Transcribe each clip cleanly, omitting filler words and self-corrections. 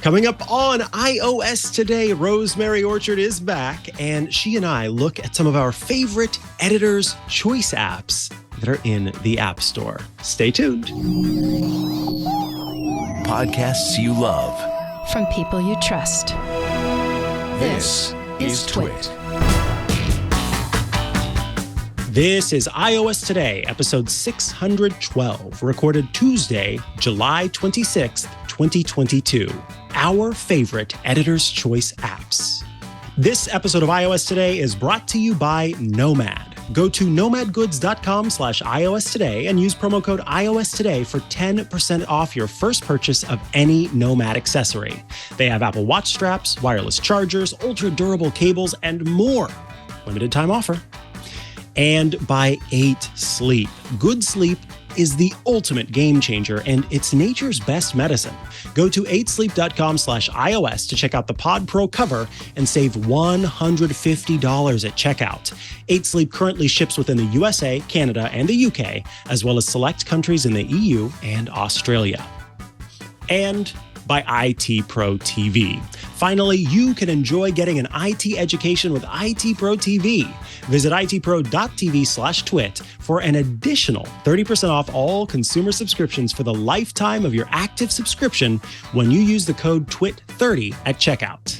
Coming up on iOS Today, Rosemary Orchard is back, and she and I look at some of our favorite Editor's Choice apps that are in the App Store. Stay tuned. Podcasts you love. From people you trust. This is Twit. This is iOS Today, episode 612, recorded Tuesday, July 26th, 2022. Our favorite Editor's Choice apps. This episode of iOS Today is brought to you by Nomad. Go to nomadgoods.com/iOS Today and use promo code iOS Today for 10% off your first purchase of any Nomad accessory. They have Apple Watch straps, wireless chargers, ultra-durable cables, and more. Limited time offer. And by 8 Sleep. Good sleep is the ultimate game changer, and it's nature's best medicine. Go to 8sleep.com/iOS to check out the Pod Pro cover and save $150 at checkout. 8 Sleep currently ships within the USA, Canada, and the UK, as well as select countries in the EU and Australia. And by IT Pro TV. Finally, you can enjoy getting an IT education with IT Pro TV. Visit itpro.tv/twit for an additional 30% off all consumer subscriptions for the lifetime of your active subscription when you use the code TWIT30 at checkout.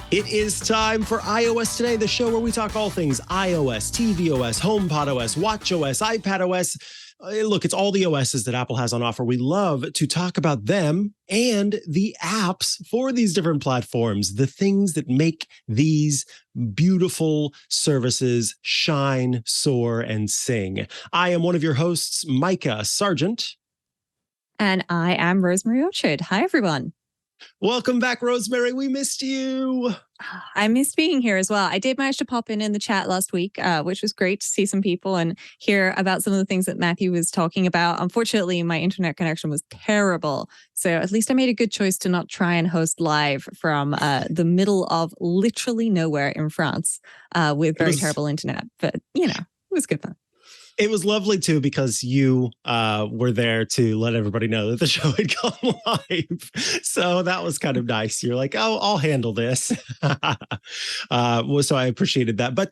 It is time for iOS Today, the show where we talk all things iOS, tvOS, HomePodOS, watchOS, iPadOS. Look, it's all the OSs that Apple has on offer. We love to talk about them and the apps for these different platforms, the things that make these beautiful services shine, soar, and sing. I am one of your hosts, Micah Sargent. And I am Rosemary Orchard. Hi, everyone. Welcome back, Rosemary. We missed you. I missed being here as well. I did manage to pop in the chat last week, which was great to see some people and hear about some of the things that Matthew was talking about. Unfortunately, my internet connection was terrible. So at least I made a good choice to not try and host live from the middle of literally nowhere in France with very terrible internet. But, you know, it was good fun. It was lovely, too, because you were there to let everybody know that the show had gone live. So that was kind of nice. You're like, oh, I'll handle this. So I appreciated that. But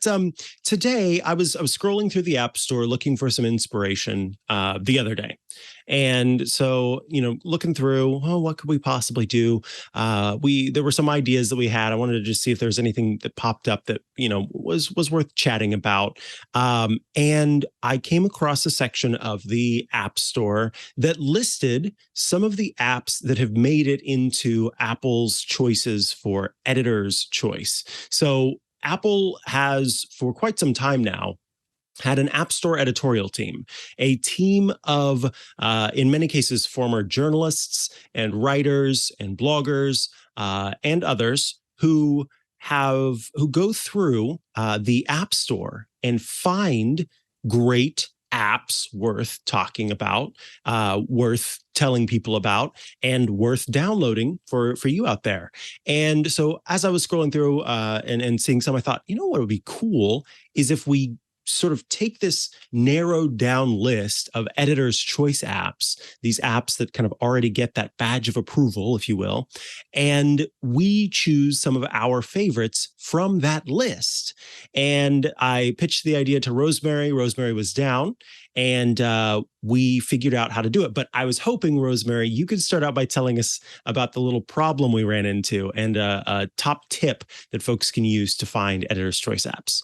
today I was there through the App Store looking for some inspiration the other day. And so, looking through, what could we possibly do? There were some ideas that we had. I wanted to just see if there's anything that popped up that, was worth chatting about. And I came across a section of the App Store that listed some of the apps that have made it into Apple's choices for Editor's Choice. So Apple has, for quite some time now, had an App Store editorial team, a team of, in many cases, former journalists and writers and bloggers and others who go through the App Store and find great apps worth talking about, worth telling people about, and worth downloading for you out there. And so as I was scrolling through and seeing some, I thought, what would be cool is if we sort of take this narrowed down list of Editor's Choice apps, these apps that kind of already get that badge of approval, if you will, and we choose some of our favorites from that list. And I pitched the idea to Rosemary. Rosemary was down, and we figured out how to do it. But I was hoping, Rosemary, you could start out by telling us about the little problem we ran into and a top tip that folks can use to find Editor's Choice apps.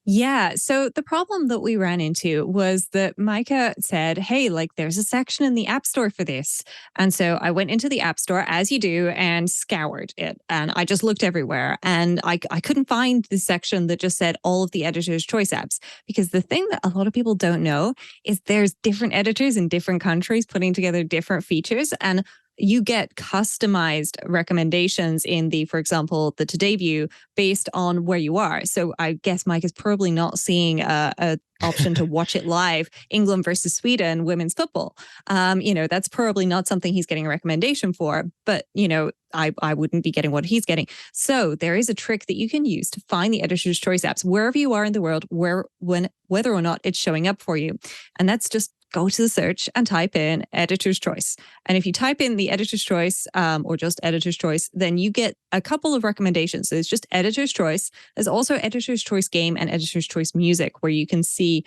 Yeah. So the problem that we ran into was that Micah said, hey, there's a section in the App Store for this. And so I went into the App Store, as you do, and scoured it. And I just looked everywhere. And I couldn't find the section that just said all of the Editor's Choice apps. Because the thing that a lot of people don't know is there's different editors in different countries putting together different features. And you get customized recommendations in for example, the Today view based on where you are. So I guess Mike is probably not seeing a option to watch it live, England versus Sweden, women's football. That's probably not something he's getting a recommendation for, but, I wouldn't be getting what he's getting. So there is a trick that you can use to find the Editor's Choice apps whether you are in the world, whether or not it's showing up for you. And that's just go to the search and type in editor's choice. And if you type in the editor's choice or just editor's choice, then you get a couple of recommendations. So it's just editor's choice. There's also editor's choice game and editor's choice music, where you can see,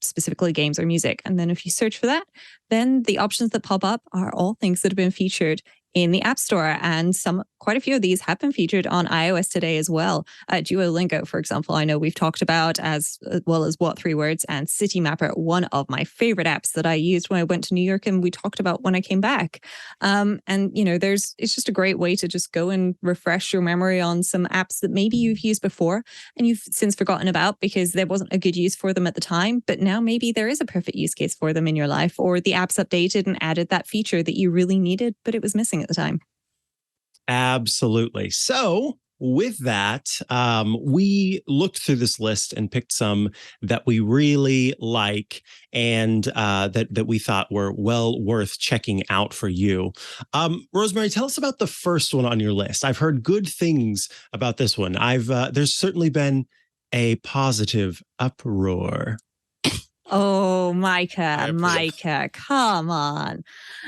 specifically games or music. And then if you search for that, then the options that pop up are all things that have been featured in the App Store. And quite a few of these have been featured on iOS today as well. Duolingo, for example, I know we've talked about, as well as What 3 Words and City Mapper, one of my favorite apps that I used when I went to New York, and we talked about when I came back. It's just a great way to just go and refresh your memory on some apps that maybe you've used before and you've since forgotten about because there wasn't a good use for them at the time, but now maybe there is a perfect use case for them in your life, or the app's updated and added that feature that you really needed, but it was missing at the time. Absolutely. So with that, we looked through this list and picked some that we really like and that we thought were well worth checking out for you. Rosemary, tell us about the first one on your list. I've heard good things about this one. There's certainly been a positive uproar. Oh, Micah, come on.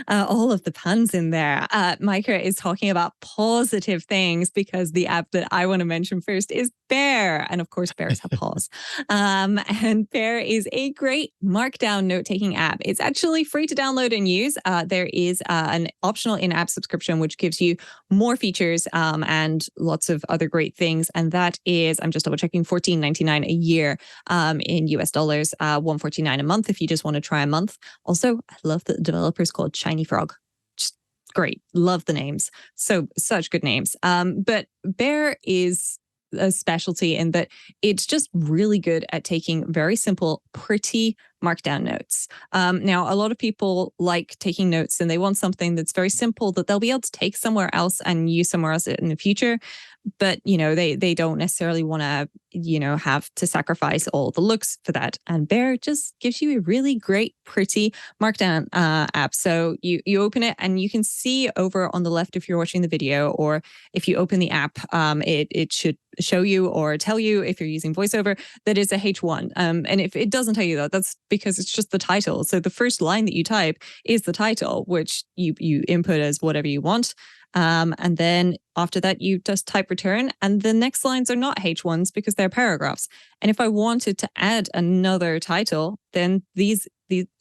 All of the puns in there. Micah is talking about positive things because the app that I want to mention first is Bear. And of course, bears have paws. And Bear is a great Markdown note-taking app. It's actually free to download and use. There is an optional in-app subscription, which gives you more features and lots of other great things. And that is, I'm just double-checking, $14.99 a year in US dollars, $149 a month if you just want to try a month. Also, I love that the developer is called Shiny Frog. Just great. Love the names. Such good names. But Bear is a specialty in that it's just really good at taking very simple, pretty Markdown notes. Now, a lot of people like taking notes and they want something that's very simple that they'll be able to take somewhere else and use somewhere else in the future. But, they don't necessarily want to, have to sacrifice all the looks for that. And Bear just gives you a really great, pretty Markdown app. So you open it and you can see over on the left if you're watching the video, or if you open the app, it should show you or tell you if you're using VoiceOver that it's a H1. And if it doesn't tell you that, that's because it's just the title. So the first line that you type is the title, which you input as whatever you want. And then after that, you just type return, and the next lines are not H1s because they're paragraphs. And if I wanted to add another title, then these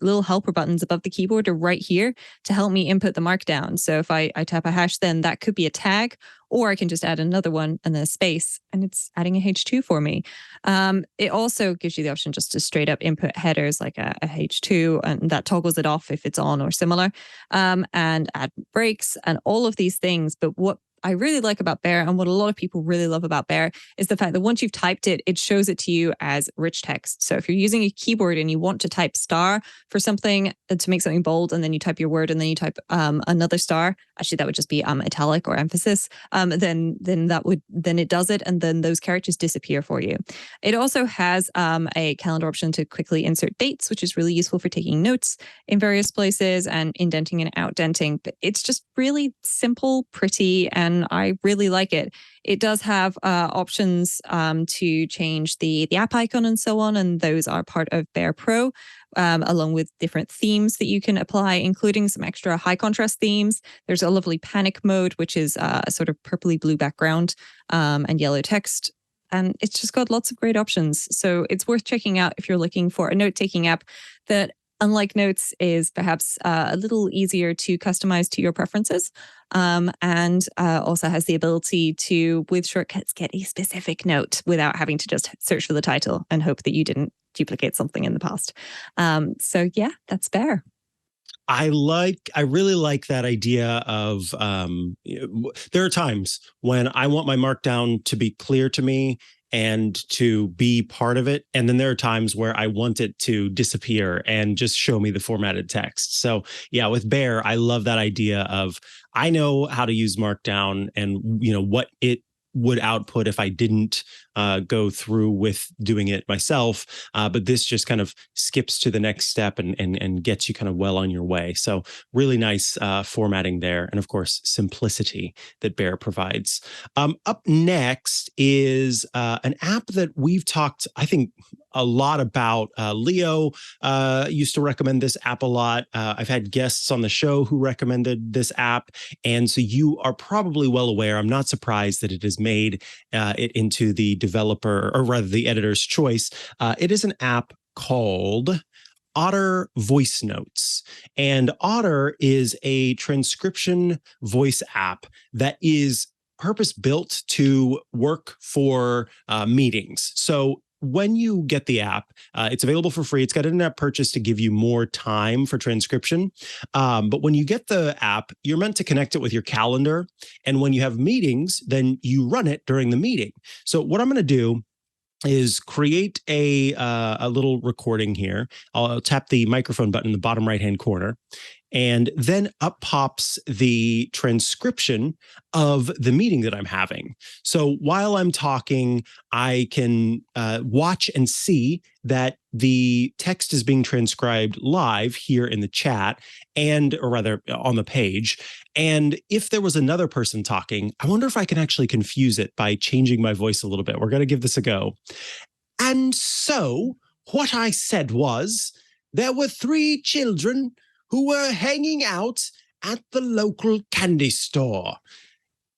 little helper buttons above the keyboard are right here to help me input the Markdown. So if I type a hash, then that could be a tag, or I can just add another one and then a space, and it's adding a H2 for me. It also gives you the option just to straight up input headers like a H2, and that toggles it off if it's on or similar, and add breaks and all of these things. But what I really like about Bear, and what a lot of people really love about Bear, is the fact that once you've typed it, it shows it to you as rich text. So if you're using a keyboard and you want to type star for something to make something bold, and then you type your word and then you type another star, actually that would just be italic or emphasis, then it does it, and then those characters disappear for you. It also has a calendar option to quickly insert dates, which is really useful for taking notes in various places and indenting and outdenting. But it's just really simple, pretty, and I really like it. It does have options to change the app icon and so on, and those are part of Bear Pro, along with different themes that you can apply, including some extra high contrast themes. There's a lovely panic mode, which is a sort of purpley blue background and yellow text. And it's just got lots of great options. So it's worth checking out if you're looking for a note-taking app that, unlike Notes, is perhaps a little easier to customize to your preferences, and also has the ability to, with shortcuts, get a specific note without having to just search for the title and hope that you didn't duplicate something in the past. So yeah, that's Bear. I really like that idea of there are times when I want my Markdown to be clear to me and to be part of it. And then there are times where I want it to disappear and just show me the formatted text. So yeah, with Bear, I love that idea of, I know how to use Markdown and what it would output if I didn't go through with doing it myself. But this just kind of skips to the next step and gets you kind of well on your way. So really nice formatting there. And of course, simplicity that Bear provides. Up next is an app that we've talked, I think, a lot about. Leo used to recommend this app a lot. I've had guests on the show who recommended this app. And so you are probably well aware. I'm not surprised that it has made it into the developer, or rather the editor's choice. It is an app called Otter Voice Notes. And Otter is a transcription voice app that is purpose-built to work for meetings. So when you get the app, it's available for free. It's got an in-app purchase to give you more time for transcription. But when you get the app, you're meant to connect it with your calendar. And when you have meetings, then you run it during the meeting. So what I'm going to do is create a little recording here. I'll tap the microphone button in the bottom right-hand corner. And then up pops the transcription of the meeting that I'm having. So while I'm talking, I can watch and see that the text is being transcribed live here in the chat, or rather on the page. And if there was another person talking, I wonder if I can actually confuse it by changing my voice a little bit. We're going to give this a go. And so what I said was, there were 3 children who were hanging out at the local candy store.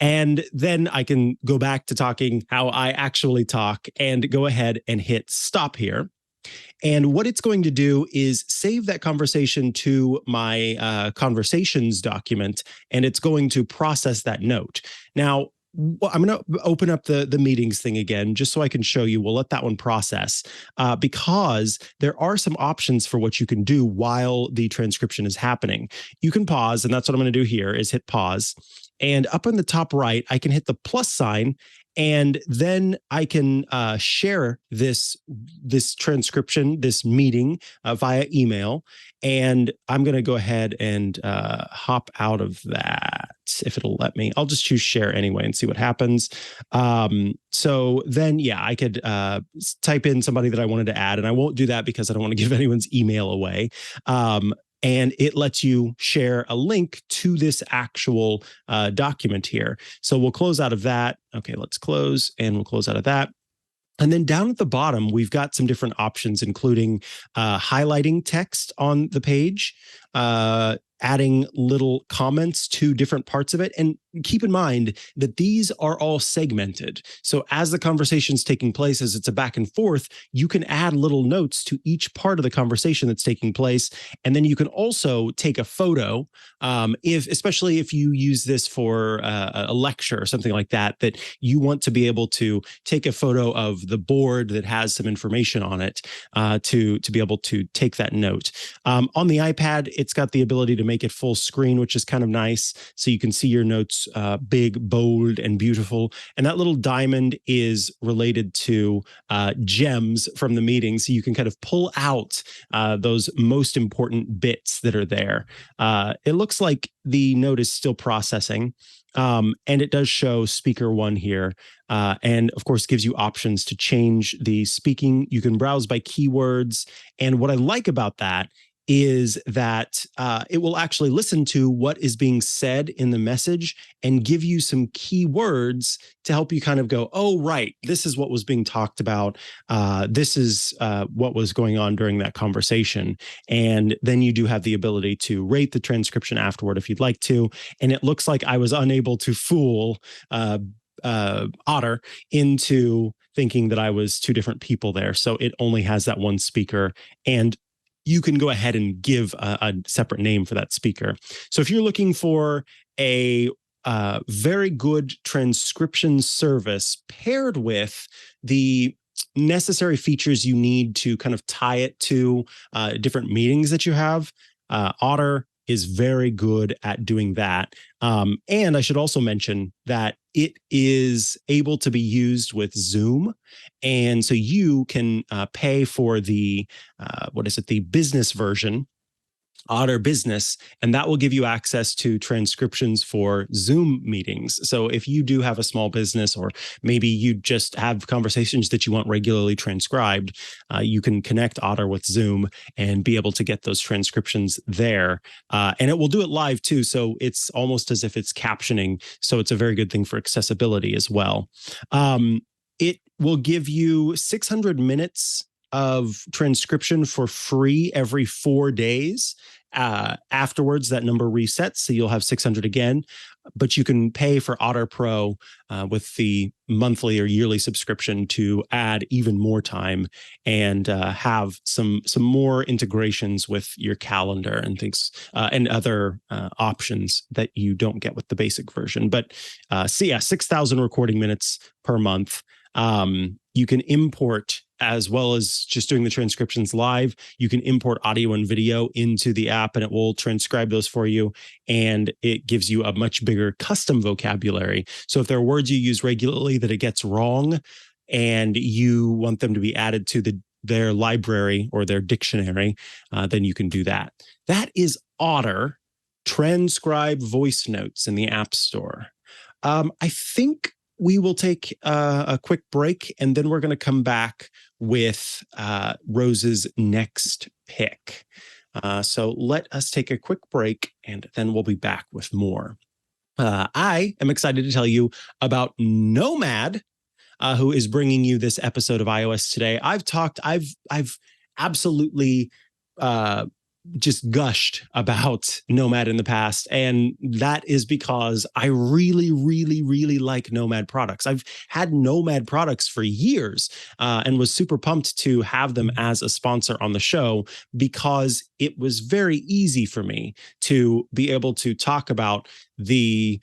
And then I can go back to talking how I actually talk and go ahead and hit stop here. And what it's going to do is save that conversation to my conversations document, and it's going to process that note. Now, I'm going to open up the meetings thing again, just so I can show you. We'll let that one process because there are some options for what you can do while the transcription is happening. You can pause, and that's what I'm going to do here is hit pause. And up on the top right, I can hit the plus sign, and then I can share this transcription, this meeting via email. And I'm going to go ahead and hop out of that if it'll let me. I'll just choose share anyway and see what happens. So then, yeah, I could type in somebody that I wanted to add, and I won't do that because I don't want to give anyone's email away. And it lets you share a link to this actual document here. So we'll close out of that. Okay, let's close, and we'll close out of that. And then down at the bottom, we've got some different options, including highlighting text on the page, adding little comments to different parts of it. And keep in mind that these are all segmented. So as the conversation's taking place, as it's a back and forth, you can add little notes to each part of the conversation that's taking place. And then you can also take a photo, especially if you use this for a lecture or something like that, that you want to be able to take a photo of the board that has some information on it to be able to take that note. On the iPad, it's got the ability to make it full screen, which is kind of nice. So you can see your notes big, bold, and beautiful. And that little diamond is related to gems from the meeting. So you can kind of pull out those most important bits that are there. It looks like the note is still processing. And it does show speaker 1 here. And of course, gives you options to change the speaking. You can browse by keywords. And what I like about that is that it will actually listen to what is being said in the message and give you some key words to help you kind of go, oh, right, this is what was being talked about. This is what was going on during that conversation. And then you do have the ability to rate the transcription afterward if you'd like to. And it looks like I was unable to fool Otter into thinking that I was 2 different people there. So it only has that one speaker, and you can go ahead and give a separate name for that speaker. So if you're looking for a very good transcription service paired with the necessary features you need to kind of tie it to different meetings that you have, Otter is very good at doing that. And I should also mention that it is able to be used with Zoom. And so you can pay for the, the business version, Otter Business, and that will give you access to transcriptions for Zoom meetings. So if you do have a small business, or maybe you just have conversations that you want regularly transcribed, you can connect Otter with Zoom and be able to get those transcriptions there. And it will do it live too. So it's almost as if it's captioning. So it's a very good thing for accessibility as well. It will give you 600 minutes of transcription for free every 4 days. Afterwards, that number resets, so you'll have 600 again. But you can pay for Otter Pro with the monthly or yearly subscription to add even more time and have some more integrations with your calendar and things and other options that you don't get with the basic version. But 6,000 recording minutes per month. You can import, as well as just doing the transcriptions live, you can import audio and video into the app and it will transcribe those for you. And it gives you a much bigger custom vocabulary. So if there are words you use regularly that it gets wrong and you want them to be added to their library or their dictionary, then you can do that. That is Otter, Transcribe voice notes in the App Store. I think we will take a quick break, and then we're going to come back with Rose's next pick. So let us take a quick break, and then we'll be back with more. I am excited to tell you about Nomad, who is bringing you this episode of iOS Today. I've absolutely just gushed about Nomad in the past. And that is because I really, really, really like Nomad products. I've had Nomad products for years and was super pumped to have them as a sponsor on the show because it was very easy for me to be able to talk about the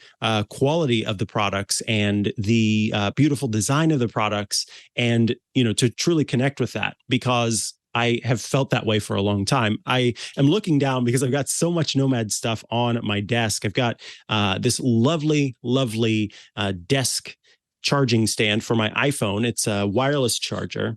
quality of the products and the beautiful design of the products and, to truly connect with that because I have felt that way for a long time. I am looking down because I've got so much Nomad stuff on my desk. I've got this lovely, lovely desk charging stand for my iPhone. It's a wireless charger.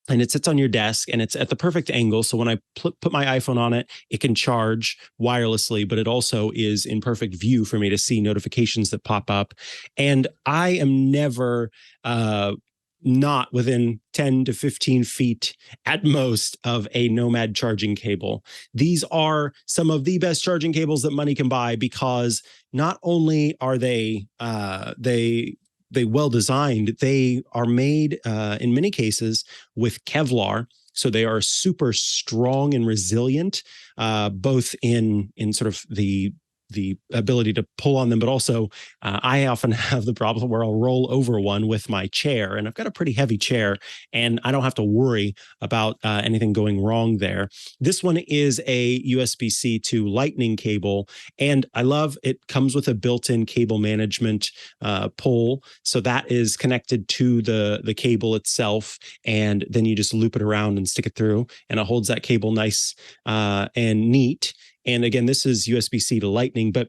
And it sits on your desk and it's at the perfect angle. So when I put my iPhone on it, it can charge wirelessly, but it also is in perfect view for me to see notifications that pop up. And I am never not within 10 to 15 feet at most of a Nomad charging cable. These are some of the best charging cables that money can buy because not only are they well designed, they are made in many cases with Kevlar. So they are super strong and resilient, both in sort of the ability to pull on them, but also I often have the problem where I'll roll over one with my chair, and I've got a pretty heavy chair, and I don't have to worry about anything going wrong there. This one is a USB-C to Lightning cable, and I love it comes with a built-in cable management pole, so that is connected to the cable itself, and then you just loop it around and stick it through, and it holds that cable nice and neat. And again, this is USB-C to Lightning, but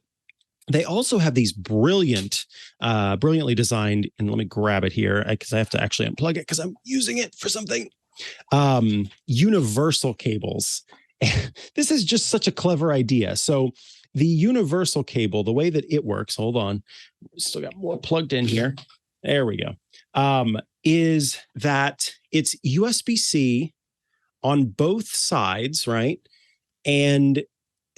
they also have these brilliantly designed, and let me grab it here because I have to actually unplug it because I'm using it for something, universal cables. This is just such a clever idea. So the universal cable, the way that it works, hold on, still got more plugged in here. There we go. Is that it's USB-C on both sides, right? And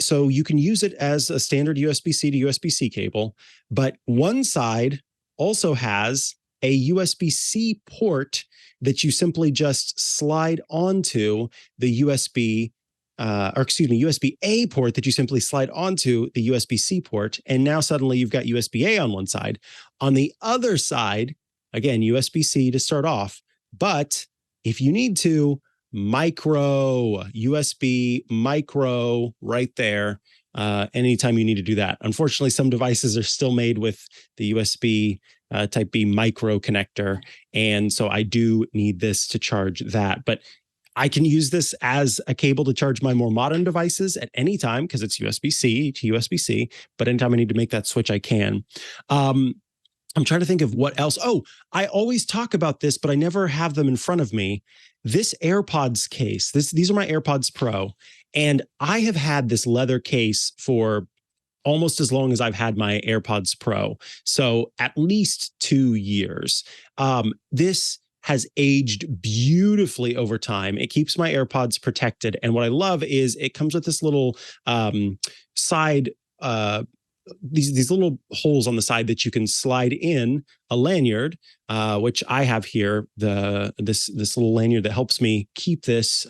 so you can use it as a standard USB-C to USB-C cable, but one side also has a USB-C port that you simply just slide onto the USB-A port that you simply slide onto the USB-C port. And now suddenly you've got USB-A on one side. On the other side, again, USB-C to start off. But if you need to, USB micro right there anytime you need to do that. Unfortunately, some devices are still made with the USB type B micro connector. And so I do need this to charge that. But I can use this as a cable to charge my more modern devices at any time because it's USB-C to USB-C. But anytime I need to make that switch, I can. I'm trying to think of what else. Oh, I always talk about this, but I never have them in front of me. This AirPods case, these are my AirPods Pro, and I have had this leather case for almost as long as I've had my AirPods Pro. So at least 2 years. This has aged beautifully over time. It keeps my AirPods protected. And what I love is it comes with this little side these little holes on the side that you can slide in a lanyard, which I have here. This little lanyard that helps me keep this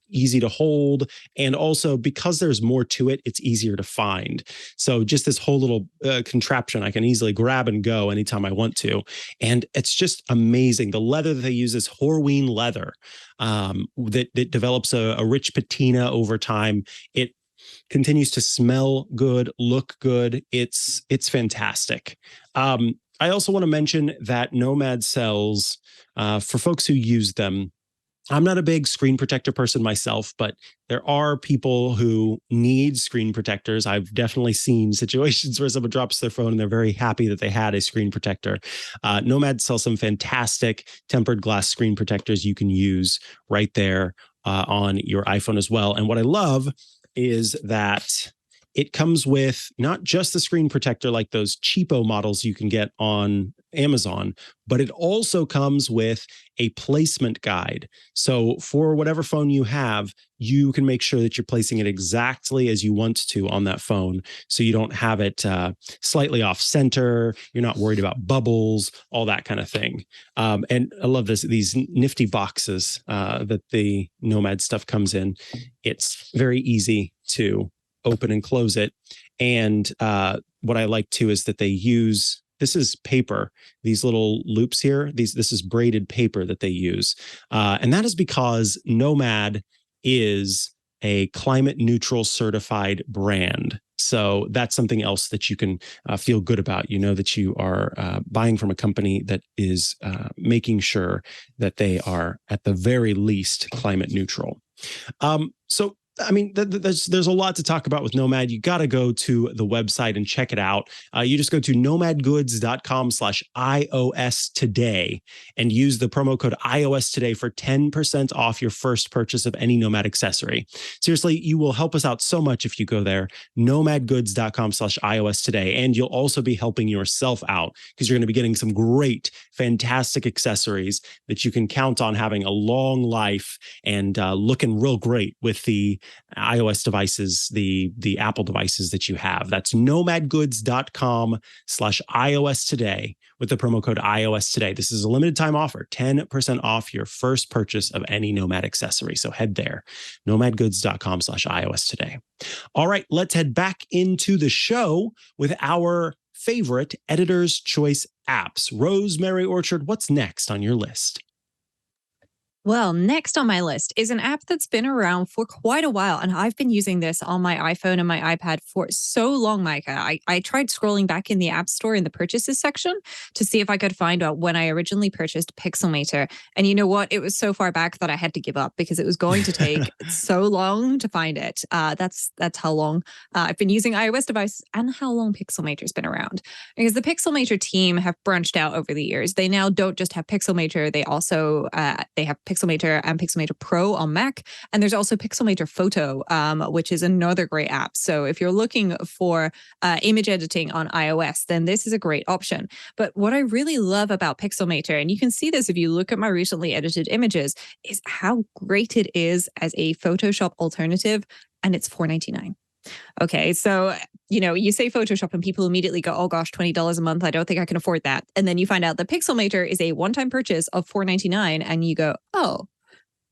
easy to hold, and also because there's more to it, it's easier to find. So just this whole little contraption I can easily grab and go anytime I want to, and it's just amazing. The leather that they use is Horween leather that develops a rich patina over time. It continues to smell good, look good. It's fantastic. I also want to mention that Nomad sells, for folks who use them, I'm not a big screen protector person myself, but there are people who need screen protectors. I've definitely seen situations where someone drops their phone and they're very happy that they had a screen protector. Nomad sells some fantastic tempered glass screen protectors you can use right there on your iPhone as well. And what I love is that it comes with not just the screen protector like those cheapo models you can get on Amazon, but it also comes with a placement guide. So for whatever phone you have, you can make sure that you're placing it exactly as you want to on that phone. So you don't have it slightly off center. You're not worried about bubbles, all that kind of thing. And I love these nifty boxes that the Nomad stuff comes in. It's very easy to open and close it. And what I like too is that they use, this is paper, these little loops here, this is braided paper that they use. And that is because Nomad is a climate neutral certified brand. So that's something else that you can feel good about. You know that you are buying from a company that is making sure that they are at the very least climate neutral. So I mean, there's a lot to talk about with Nomad. You got to go to the website and check it out. You just go to nomadgoods.com/iOS today and use the promo code iOS today for 10% off your first purchase of any Nomad accessory. Seriously, you will help us out so much if you go there, nomadgoods.com/iOS today. And you'll also be helping yourself out because you're going to be getting some great, fantastic accessories that you can count on having a long life and looking real great with the iOS devices, the Apple devices that you have. That's nomadgoods.com/iOS today with the promo code iOS today. This is a limited time offer, 10% off your first purchase of any Nomad accessory. So head there, nomadgoods.com/iOS today. All right, let's head back into the show with our favorite Editor's Choice apps. Rosemary Orchard, what's next on your list? Well, next on my list is an app that's been around for quite a while, and I've been using this on my iPhone and my iPad for so long, Micah. I tried scrolling back in the App Store in the purchases section to see if I could find out when I originally purchased Pixelmator. And you know what? It was so far back that I had to give up because it was going to take so long to find it. That's how long I've been using iOS devices and how long Pixelmator's been around. Because the Pixelmator team have branched out over the years. They now don't just have Pixelmator, they also they have Pixelmator and Pixelmator Pro on Mac. And there's also Pixelmator Photo, which is another great app. So if you're looking for image editing on iOS, then this is a great option. But what I really love about Pixelmator, and you can see this if you look at my recently edited images, is how great it is as a Photoshop alternative. And it's $4.99. Okay, so, you know, you say Photoshop and people immediately go, oh gosh, $20 a month. I don't think I can afford that. And then you find out that Pixelmator is a one-time purchase of $4.99 and you go, oh,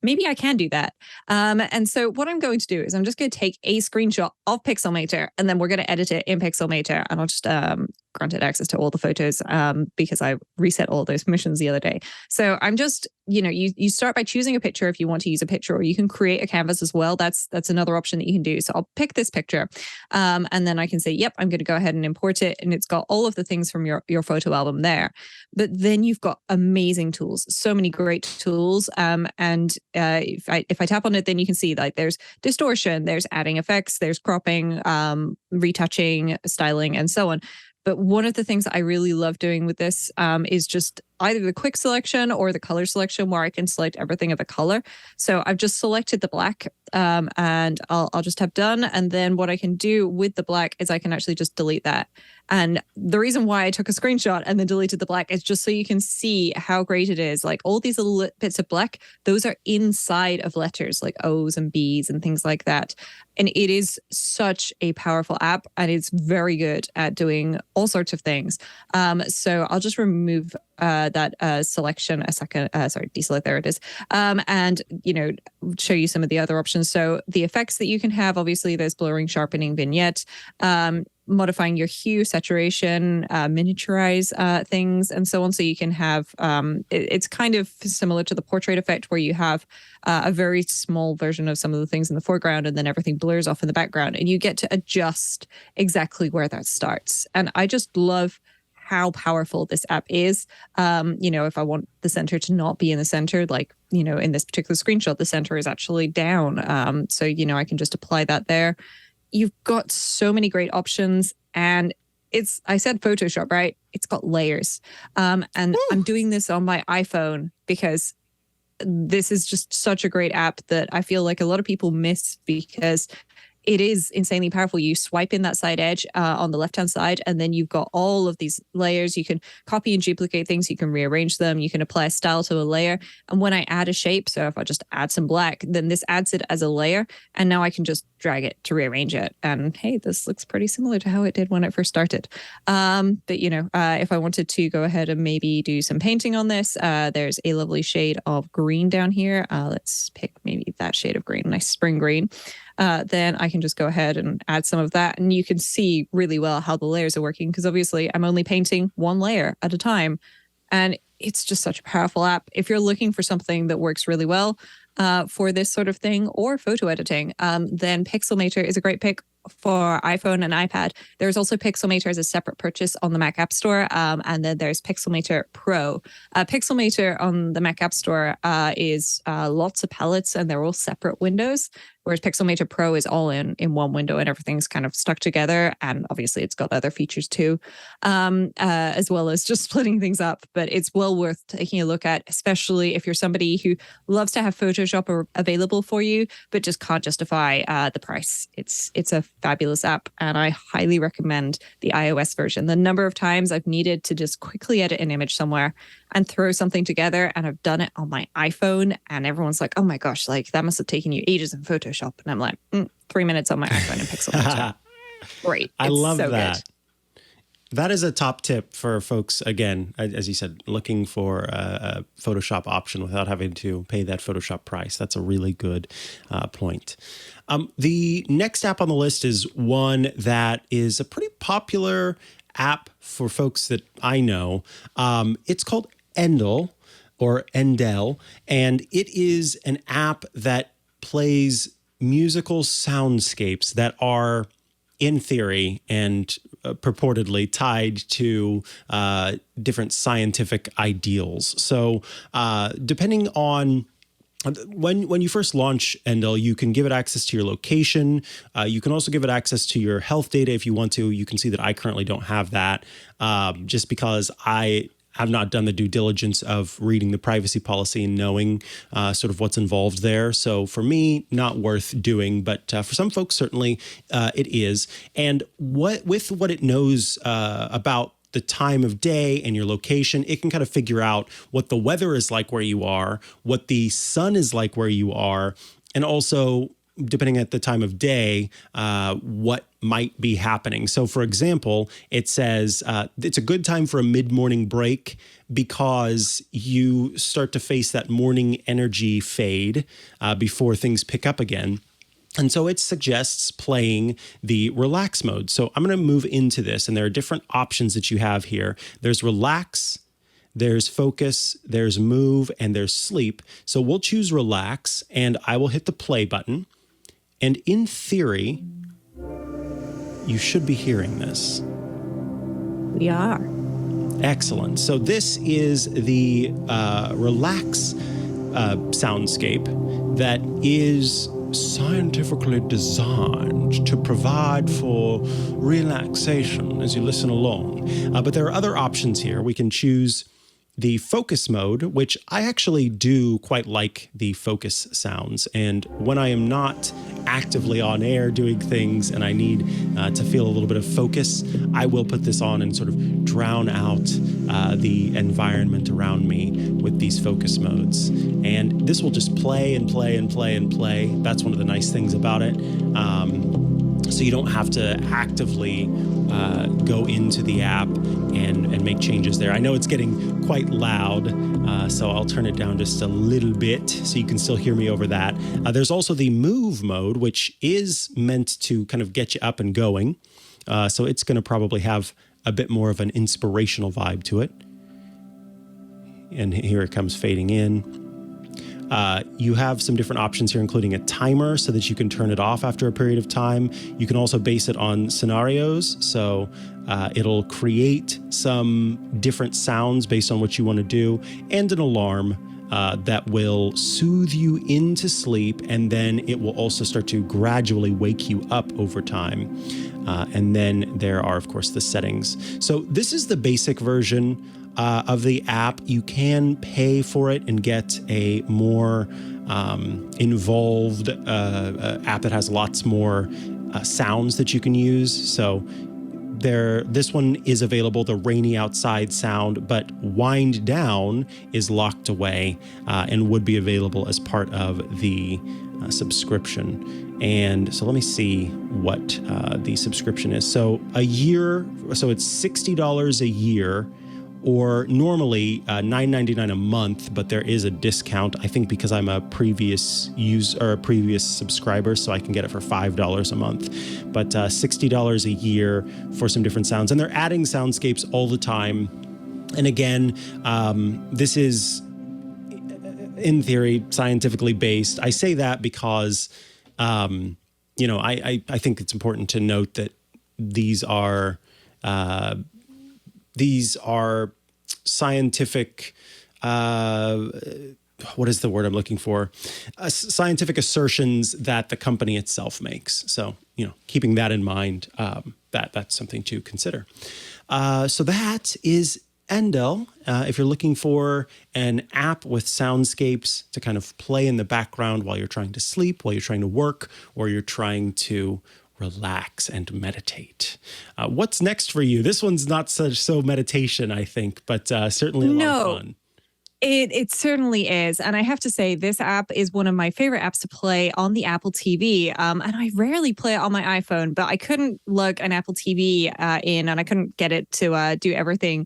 maybe I can do that. And so what I'm going to do is I'm just going to take a screenshot of Pixelmator and then we're going to edit it in Pixelmator, and I'll just granted access to all the photos because I reset all those permissions the other day. So I'm just, you know, you start by choosing a picture if you want to use a picture, or you can create a canvas as well. That's another option that you can do. So I'll pick this picture and then I can say, yep, I'm going to go ahead and import it. And it's got all of the things from your photo album there. But then you've got amazing tools, so many great tools. And if I tap on it, then you can see like there's distortion, there's adding effects, there's cropping, retouching, styling, and so on. But one of the things that I really love doing with this is just either the quick selection or the color selection, where I can select everything of a color. So I've just selected the black and I'll just have done. And then what I can do with the black is I can actually just delete that. And the reason why I took a screenshot and then deleted the black is just so you can see how great it is. Like all these little bits of black, those are inside of letters like O's and B's and things like that. And it is such a powerful app, and it's very good at doing all sorts of things. So I'll just remove that selection a second. Sorry, deselect. There it is. And show you some of the other options. So the effects that you can have, obviously, there's blurring, sharpening, vignette. Modifying your hue, saturation, miniaturize things, and so on. So you can have, it's kind of similar to the portrait effect where you have a very small version of some of the things in the foreground and then everything blurs off in the background, and you get to adjust exactly where that starts. And I just love how powerful this app is. If I want the center to not be in the center, like, in this particular screenshot, the center is actually down. So, I can just apply that there. You've got so many great options, and I said Photoshop, right? It's got layers. And I'm doing this on my iPhone because this is just such a great app that I feel like a lot of people miss because it is insanely powerful. You swipe in that side edge on the left-hand side, and then you've got all of these layers. You can copy and duplicate things. You can rearrange them. You can apply a style to a layer. And when I add a shape, so if I just add some black, then this adds it as a layer. And now I can just drag it to rearrange it. And hey, this looks pretty similar to how it did when it first started. But if I wanted to go ahead and maybe do some painting on this, there's a lovely shade of green down here. Let's pick maybe that shade of green, nice spring green. Then I can just go ahead and add some of that. And you can see really well how the layers are working because obviously I'm only painting one layer at a time. And it's just such a powerful app. If you're looking for something that works really well for this sort of thing or photo editing, then Pixelmator is a great pick for iPhone and iPad. There's also Pixelmator as a separate purchase on the Mac App Store. And then there's Pixelmator Pro. Pixelmator on the Mac App Store is lots of palettes, and they're all separate windows. Whereas Pixelmator Pro is all in one window and everything's kind of stuck together. And obviously it's got other features too, as well as just splitting things up. But it's well worth taking a look at, especially if you're somebody who loves to have Photoshop available for you, but just can't justify the price. It's a fabulous app, and I highly recommend the iOS version. The number of times I've needed to just quickly edit an image somewhere and throw something together, and I've done it on my iPhone, and everyone's like, oh my gosh, like that must have taken you ages in Photoshop. And I'm like, 3 minutes on my iPhone in Pixelmator. Great. I love so that. Good. That is a top tip for folks, again, as you said, looking for a Photoshop option without having to pay that Photoshop price. That's a really good point. The next app on the list is one that is a pretty popular app for folks that I know. It's called Endel or Endel, and it is an app that plays musical soundscapes that are, in theory and purportedly, tied to different scientific ideals. So depending on when you first launch Endel, you can give it access to your location. You can also give it access to your health data if you want to. You can see that I currently don't have that just because I have not done the due diligence of reading the privacy policy and knowing sort of what's involved there. So for me, not worth doing, but for some folks, certainly it is. And what it knows about the time of day and your location, it can kind of figure out what the weather is like where you are, what the sun is like where you are, and also, depending at the time of day, what might be happening. So for example, it says it's a good time for a mid-morning break because you start to face that morning energy fade before things pick up again. And so it suggests playing the relax mode. So I'm going to move into this, and there are different options that you have here. There's relax, there's focus, there's move, and there's sleep. So we'll choose relax, and I will hit the play button. And in theory, you should be hearing this. We are. Excellent. So this is the relax soundscape that is scientifically designed to provide for relaxation as you listen along. But there are other options here. We can choose the focus mode, which I actually do quite like the focus sounds. And when I am not actively on air doing things and I need to feel a little bit of focus, I will put this on and sort of drown out the environment around me with these focus modes. And this will just play and play and play and play. That's one of the nice things about it. So you don't have to actively go into the app and make changes there. I know it's getting quite loud, so I'll turn it down just a little bit so you can still hear me over that. There's also the move mode, which is meant to kind of get you up and going. So it's going to probably have a bit more of an inspirational vibe to it. And here it comes fading in. You have some different options here, including a timer so that you can turn it off after a period of time. You can also base it on scenarios. So it'll create some different sounds based on what you want to do, and an alarm that will soothe you into sleep. And then it will also start to gradually wake you up over time. And then there are, of course, the settings. So this is the basic version of the app. You can pay for it and get a more involved app that has lots more sounds that you can use. So this one is available, the rainy outside sound, but wind down is locked away and would be available as part of the subscription. And so let me see what the subscription is. So a year, so it's $60 a year, or normally $9.99 a month, but there is a discount, I think, because I'm a previous user or a previous subscriber, so I can get it for $5 a month. But $60 a year for some different sounds, and they're adding soundscapes all the time. And again, this is, in theory, scientifically based. I say that because, I think it's important to note that these are scientific, what is the word I'm looking for? Scientific assertions that the company itself makes. So, keeping that in mind, that's something to consider. So that is Endel. If you're looking for an app with soundscapes to kind of play in the background while you're trying to sleep, while you're trying to work, or you're trying to relax and meditate. What's next for you? This one's not so meditation, I think, but certainly a lot of fun. It certainly is. And I have to say, this app is one of my favorite apps to play on the Apple TV. And I rarely play it on my iPhone, but I couldn't lug an Apple TV in, and I couldn't get it to do everything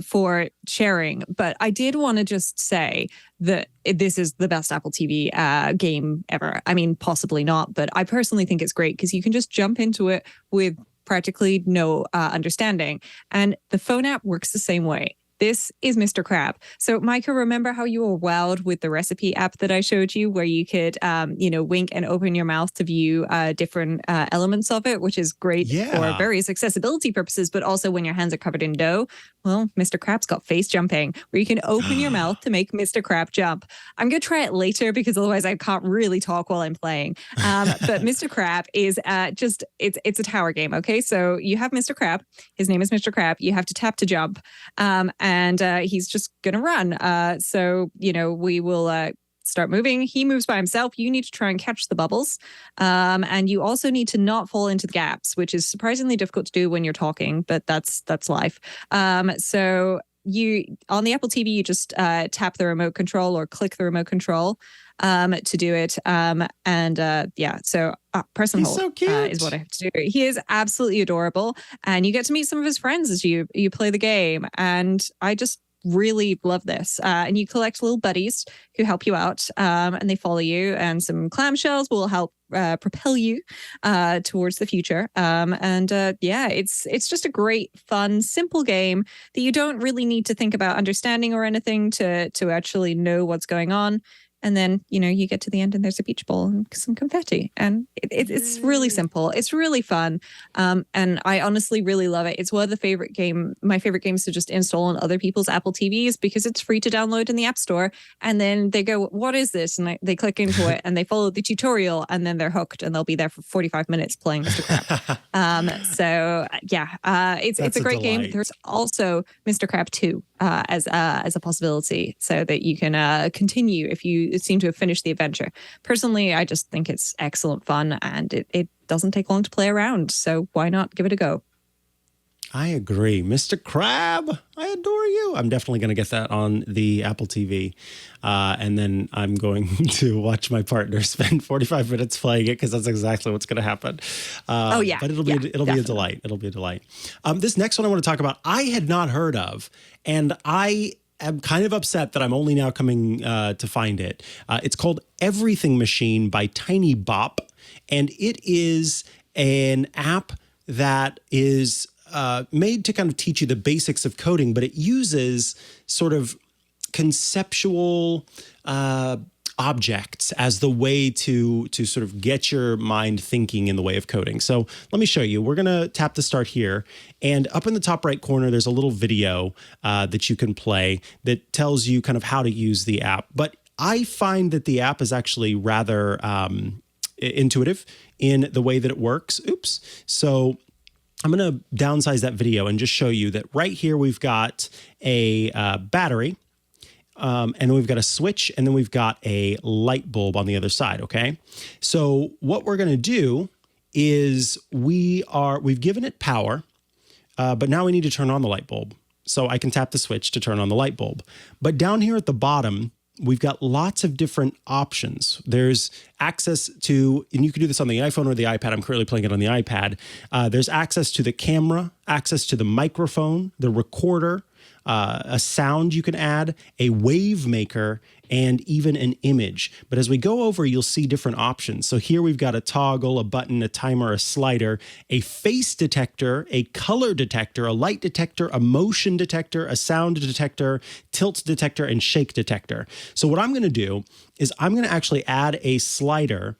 for sharing. But I did want to just say that this is the best Apple TV game ever. I mean, possibly not, but I personally think it's great because you can just jump into it with practically no understanding. And the phone app works the same way. This is Mr. Crab. So, Micah, remember how you were wowed with the recipe app that I showed you, where you could, wink and open your mouth to view different elements of it, which is great for various accessibility purposes, but also when your hands are covered in dough. Well, Mr. Crab's got face jumping, where you can open your mouth to make Mr. Crab jump. I'm going to try it later because otherwise I can't really talk while I'm playing. But Mr. Crab is it's a tower game. Okay, so you have Mr. Crab. His name is Mr. Crab. You have to tap to jump. And he's just going to run. So, we will start moving. He moves by himself. You need to try and catch the bubbles. And you also need to not fall into the gaps, which is surprisingly difficult to do when you're talking, but that's life. So you, on the Apple TV, you just tap the remote control or click the remote control to do it. So press and hold so cute. Is what I have to do. He is absolutely adorable. And you get to meet some of his friends as you play the game. And I just really love this. And you collect little buddies who help you out, and they follow you. And some clamshells will help propel you towards the future. It's just a great, fun, simple game that you don't really need to think about understanding or anything to actually know what's going on. And then, you get to the end and there's a beach ball and some confetti. And it's really simple. It's really fun. And I honestly really love it. It's one of my favorite games to just install on other people's Apple TVs because it's free to download in the App Store. And then they go, what is this? And they click into it and they follow the tutorial and then they're hooked and they'll be there for 45 minutes playing Mr. Crab. It's a great game. There's also Mr. Crab 2. as a possibility, so that you can continue if you seem to have finished the adventure. Personally, I just think it's excellent fun, and it doesn't take long to play around. So why not give it a go? I agree. Mr. Crab, I adore you. I'm definitely going to get that on the Apple TV. And then I'm going to watch my partner spend 45 minutes playing it, because that's exactly what's going to happen. Oh, yeah. But it'll be a delight. It'll be a delight. This next one I want to talk about, I had not heard of, and I am kind of upset that I'm only now coming to find it. It's called Everything Machine by Tiny Bop. And it is an app that is made to kind of teach you the basics of coding, but it uses sort of conceptual objects as the way to sort of get your mind thinking in the way of coding. So let me show you. We're going to tap the start here. And up in the top right corner, there's a little video that you can play that tells you kind of how to use the app. But I find that the app is actually rather intuitive in the way that it works. Oops. So I'm going to downsize that video and just show you that right here we've got a battery, and then we've got a switch, and then we've got a light bulb on the other side, okay? So what we're going to do is we've given it power, but now we need to turn on the light bulb. So I can tap the switch to turn on the light bulb. But down here at the bottom, we've got lots of different options. There's access to, and you can do this on the iPhone or the iPad. I'm currently playing it on the iPad. There's access to the camera, access to the microphone, the recorder, a sound you can add, a wave maker, and even an image. But as we go over, you'll see different options. So here we've got a toggle, a button, a timer, a slider, a face detector, a color detector, a light detector, a motion detector, a sound detector, tilt detector, and shake detector. So what I'm going to do is I'm going to actually add a slider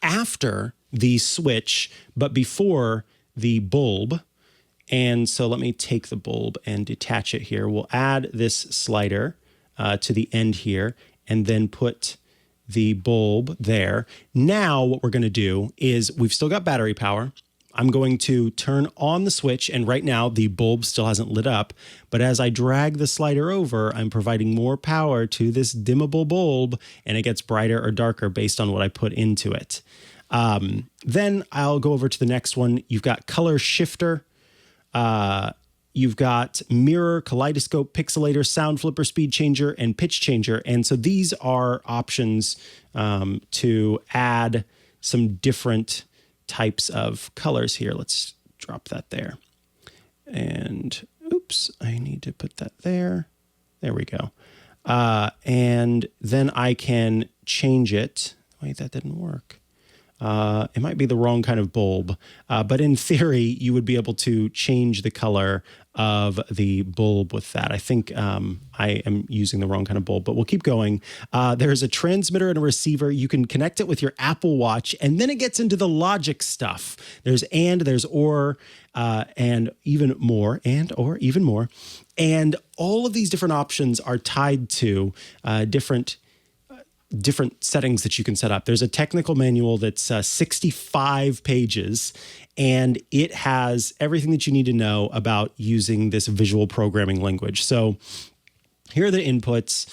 after the switch, but before the bulb. And so let me take the bulb and detach it here. We'll add this slider to the end here, and then put the bulb there. Now what we're going to do is we've still got battery power. I'm going to turn on the switch, and right now the bulb still hasn't lit up. But as I drag the slider over, I'm providing more power to this dimmable bulb, and it gets brighter or darker based on what I put into it. Then I'll go over to the next one. You've got color shifter. You've got mirror, kaleidoscope, pixelator, sound flipper, speed changer, and pitch changer. And so these are options to add some different types of colors here. Let's drop that there. And oops, I need to put that there. There we go. And then I can change it. Wait, that didn't work. It might be the wrong kind of bulb, but in theory, you would be able to change the color of the bulb with that. I think I am using the wrong kind of bulb, but we'll keep going. There's a transmitter and a receiver. You can connect it with your Apple Watch, and then it gets into the logic stuff. There's and, there's or, and even more, and or even more. And all of these different options are tied to different settings that you can set up. There's a technical manual that's 65 pages, and it has everything that you need to know about using this visual programming language. So here are the inputs,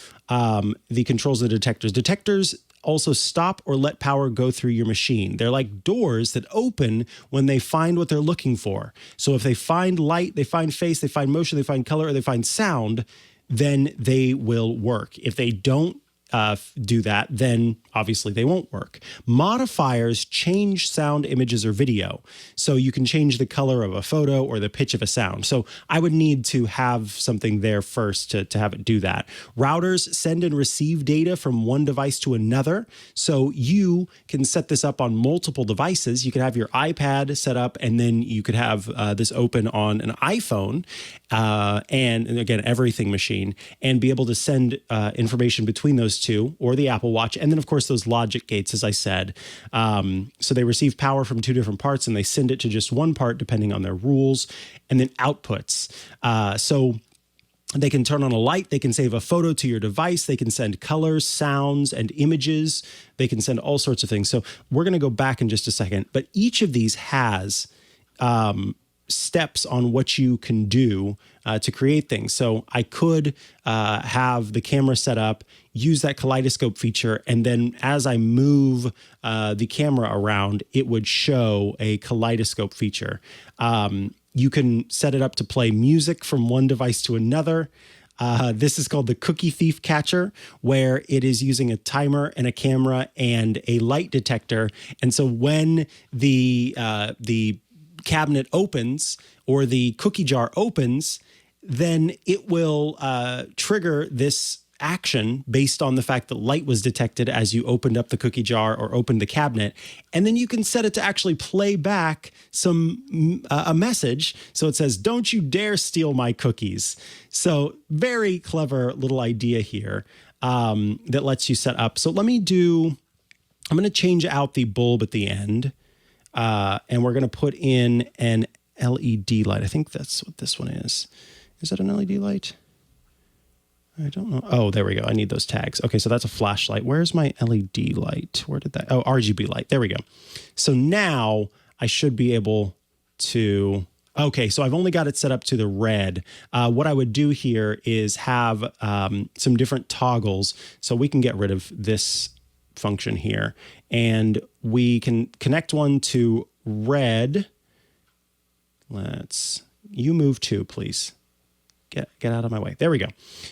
the controls of the detectors. Detectors also stop or let power go through your machine. They're like doors that open when they find what they're looking for. So if they find light, they find face, they find motion, they find color, or they find sound, then they will work. If they don't do that, then obviously they won't work. Modifiers change sound, images, or video. So you can change the color of a photo or the pitch of a sound. So I would need to have something there first to have it do that. Routers send and receive data from one device to another. So you can set this up on multiple devices. You could have your iPad set up, and then you could have this open on an iPhone and again, Everything Machine, and be able to send information between those two, or the Apple Watch. And then, of course, those logic gates, as I said. So they receive power from two different parts, and they send it to just one part, depending on their rules. And then outputs. So they can turn on a light. They can save a photo to your device. They can send colors, sounds, and images. They can send all sorts of things. So we're going to go back in just a second. But each of these has steps on what you can do to create things. So I could have the camera set up, use that kaleidoscope feature, and then as I move the camera around, it would show a kaleidoscope feature. You can set it up to play music from one device to another. This is called the Cookie Thief Catcher, where it is using a timer and a camera and a light detector. And so when the cabinet opens or the cookie jar opens, then it will trigger this action based on the fact that light was detected as you opened up the cookie jar or opened the cabinet. And then you can set it to actually play back a message. So it says, "Don't you dare steal my cookies." So very clever little idea here that lets you set up. So I'm going to change out the bulb at the end. And we're going to put in an LED light. I think that's what this one is. Is that an LED light? I don't know. Oh, there we go. I need those tags. Okay, so that's a flashlight. Where's my LED light? Where did that? Oh, RGB light. There we go. So now I should be able to... Okay, so I've only got it set up to the red. What I would do here is have some different toggles so we can get rid of this function here. And we can connect one to red. You move to, please. Get out of my way. There we go.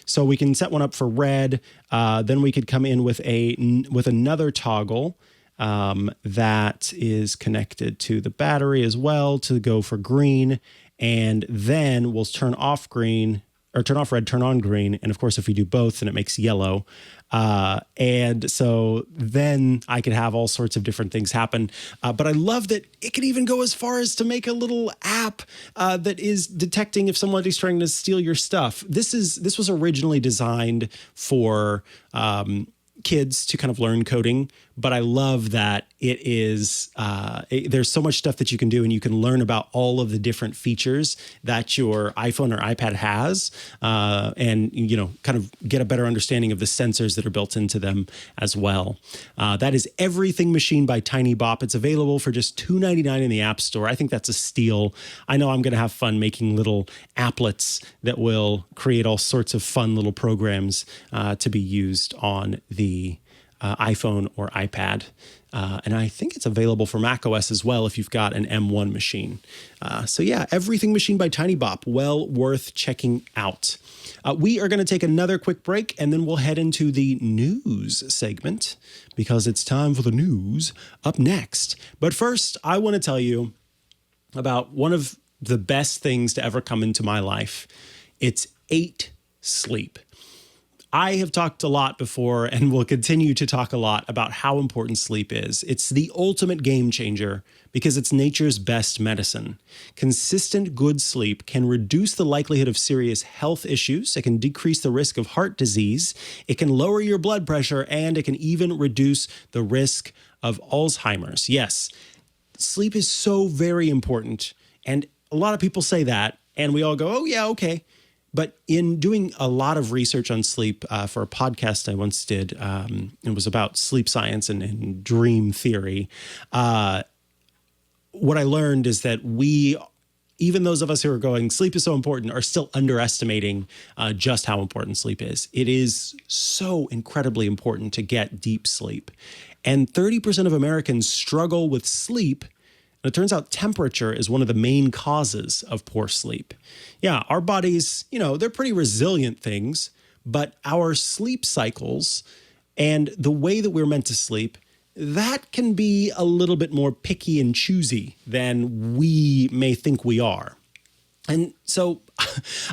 So we can set one up for red. Then we could come in with another toggle that is connected to the battery as well to go for green. And then we'll turn off green, or turn off red, turn on green. And of course, if we do both, then it makes yellow. And so then I could have all sorts of different things happen. But I love that it can even go as far as to make a little app that is detecting if somebody's trying to steal your stuff. This was originally designed for kids to kind of learn coding, but I love that it is, there's so much stuff that you can do, and you can learn about all of the different features that your iPhone or iPad has, and, kind of get a better understanding of the sensors that are built into them as well. That is Everything Machine by Tiny Bop. It's available for just $2.99 in the App Store. I think that's a steal. I know I'm going to have fun making little applets that will create all sorts of fun little programs to be used on the iPhone or iPad. And I think it's available for macOS as well if you've got an M1 machine. So yeah, Everything Machine by Tiny Bop, well worth checking out. We are going to take another quick break, and then we'll head into the news segment because it's time for the news up next. But first, I want to tell you about one of the best things to ever come into my life. It's 8 sleep. I have talked a lot before and will continue to talk a lot about how important sleep is. It's the ultimate game changer because it's nature's best medicine. Consistent good sleep can reduce the likelihood of serious health issues. It can decrease the risk of heart disease. It can lower your blood pressure, and it can even reduce the risk of Alzheimer's. Yes, sleep is so very important. And a lot of people say that, and we all go, oh yeah, okay. But in doing a lot of research on sleep for a podcast I once did, it was about sleep science and dream theory. What I learned is that even those of us who are going, sleep is so important, are still underestimating just how important sleep is. It is so incredibly important to get deep sleep. And 30% of Americans struggle with sleep. And it turns out temperature is one of the main causes of poor sleep. Yeah, our bodies, they're pretty resilient things, but our sleep cycles and the way that we're meant to sleep, that can be a little bit more picky and choosy than we may think we are. And so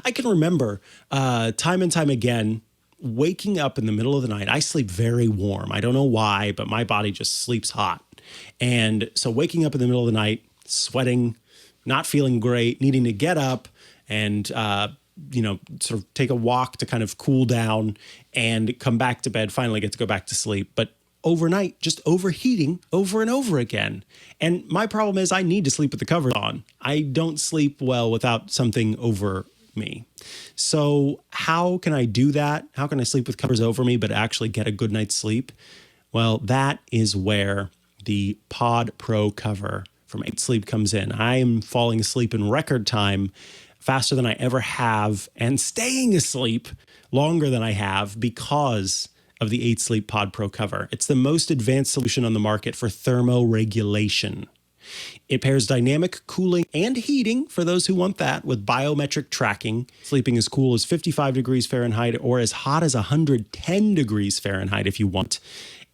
I can remember time and time again, waking up in the middle of the night. I sleep very warm. I don't know why, but my body just sleeps hot. And so waking up in the middle of the night, sweating, not feeling great, needing to get up and, sort of take a walk to kind of cool down and come back to bed, finally get to go back to sleep. But overnight, just overheating over and over again. And my problem is I need to sleep with the covers on. I don't sleep well without something over me. So how can I do that? How can I sleep with covers over me, but actually get a good night's sleep? Well, that is where the Pod Pro cover from 8 Sleep comes in. I am falling asleep in record time, faster than I ever have, and staying asleep longer than I have because of the 8 Sleep Pod Pro cover. It's the most advanced solution on the market for thermoregulation. It pairs dynamic cooling and heating for those who want that with biometric tracking, sleeping as cool as 55 degrees Fahrenheit or as hot as 110 degrees Fahrenheit if you want.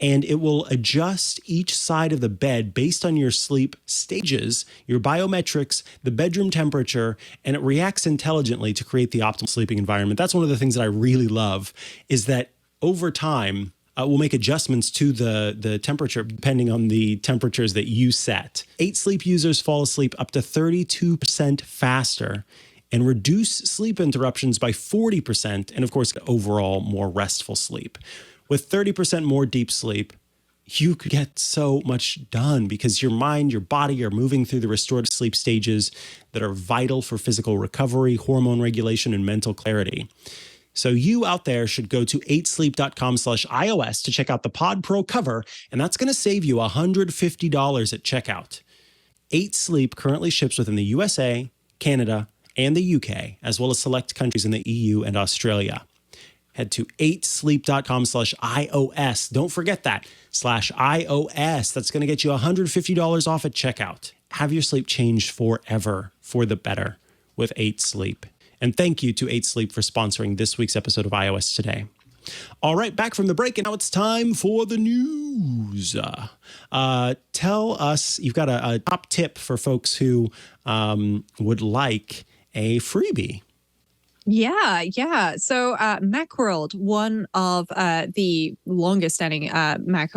And it will adjust each side of the bed based on your sleep stages, your biometrics, the bedroom temperature, and it reacts intelligently to create the optimal sleeping environment. That's one of the things that I really love, is that over time, we'll make adjustments to the temperature depending on the temperatures that you set. 8 Sleep users fall asleep up to 32% faster and reduce sleep interruptions by 40%, and of course, overall more restful sleep. With 30% more deep sleep, you could get so much done because your mind, your body are moving through the restorative sleep stages that are vital for physical recovery, hormone regulation, and mental clarity. So you out there should go to 8sleep.com/iOS to check out the Pod Pro cover, and that's going to save you $150 at checkout. 8 Sleep currently ships within the USA, Canada, and the UK, as well as select countries in the EU and Australia. Head to 8sleep.com/iOS. Don't forget that, /iOS. That's going to get you $150 off at checkout. Have your sleep changed forever for the better with 8 Sleep. And thank you to 8 Sleep for sponsoring this week's episode of iOS Today. All right, back from the break, and now it's time for the news. Tell us, you've got a top tip for folks who would like a freebie. Yeah. So Macworld, one of the longest standing Mac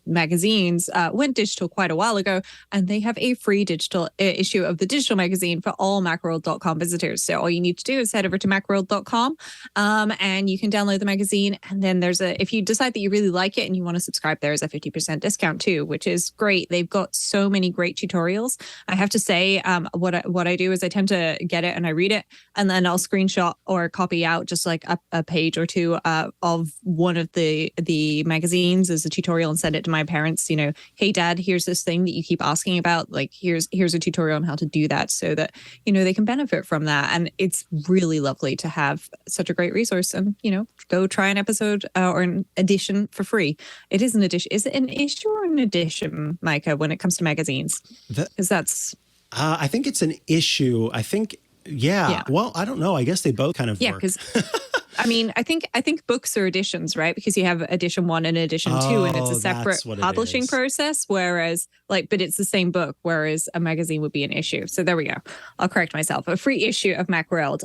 magazines, went digital quite a while ago, and they have a free digital issue of the digital magazine for all Macworld.com visitors. So all you need to do is head over to Macworld.com and you can download the magazine. And then if you decide that you really like it and you want to subscribe, there's a 50% discount too, which is great. They've got so many great tutorials. I have to say, what I do is I tend to get it and I read it, and then I'll screenshot or copy out just like a page or two of one of the magazines as a tutorial and send it to my parents. Hey Dad, here's this thing that you keep asking about. Like here's a tutorial on how to do that, so that they can benefit from that. And it's really lovely to have such a great resource. And go try an episode or an edition for free. It is an edition. Is it an issue or an edition, Micah, when it comes to magazines? Because that's I think it's an issue. I think. Yeah. Well, I don't know. I guess they both kind of work. Because I think books are editions, right? Because you have edition 1 and edition 2, and it's a separate publishing process. Whereas, but it's the same book. Whereas a magazine would be an issue. So there we go. I'll correct myself. A free issue of Macworld.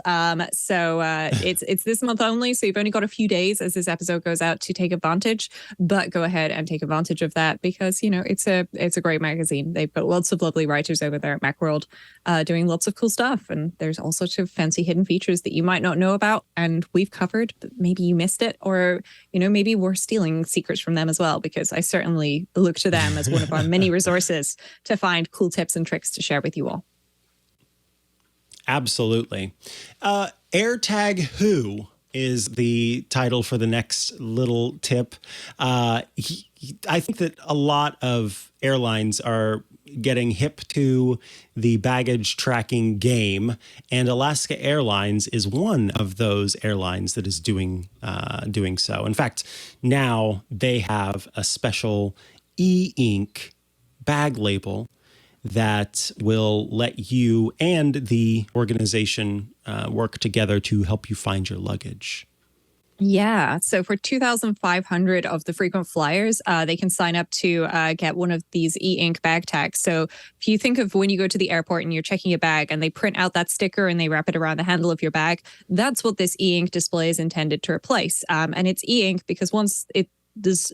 It's this month only. So you've only got a few days as this episode goes out to take advantage. But go ahead and take advantage of that because it's a great magazine. They've got lots of lovely writers over there at Macworld doing lots of cool stuff, and there's all sorts of fancy hidden features that you might not know about, and we've covered, but maybe you missed it, or maybe we're stealing secrets from them as well, because I certainly look to them as one of our many resources to find cool tips and tricks to share with you all. Absolutely. AirTag Who is the title for the next little tip. I think that a lot of airlines are getting hip to the baggage tracking game, and Alaska Airlines is one of those airlines that is doing so. In fact, now they have a special e-ink bag label that will let you and the organization work together to help you find your luggage. Yeah. So for 2,500 of the frequent flyers, they can sign up to get one of these e-ink bag tags. So if you think of when you go to the airport and you're checking a bag and they print out that sticker and they wrap it around the handle of your bag, that's what this e-ink display is intended to replace. And it's e-ink because once it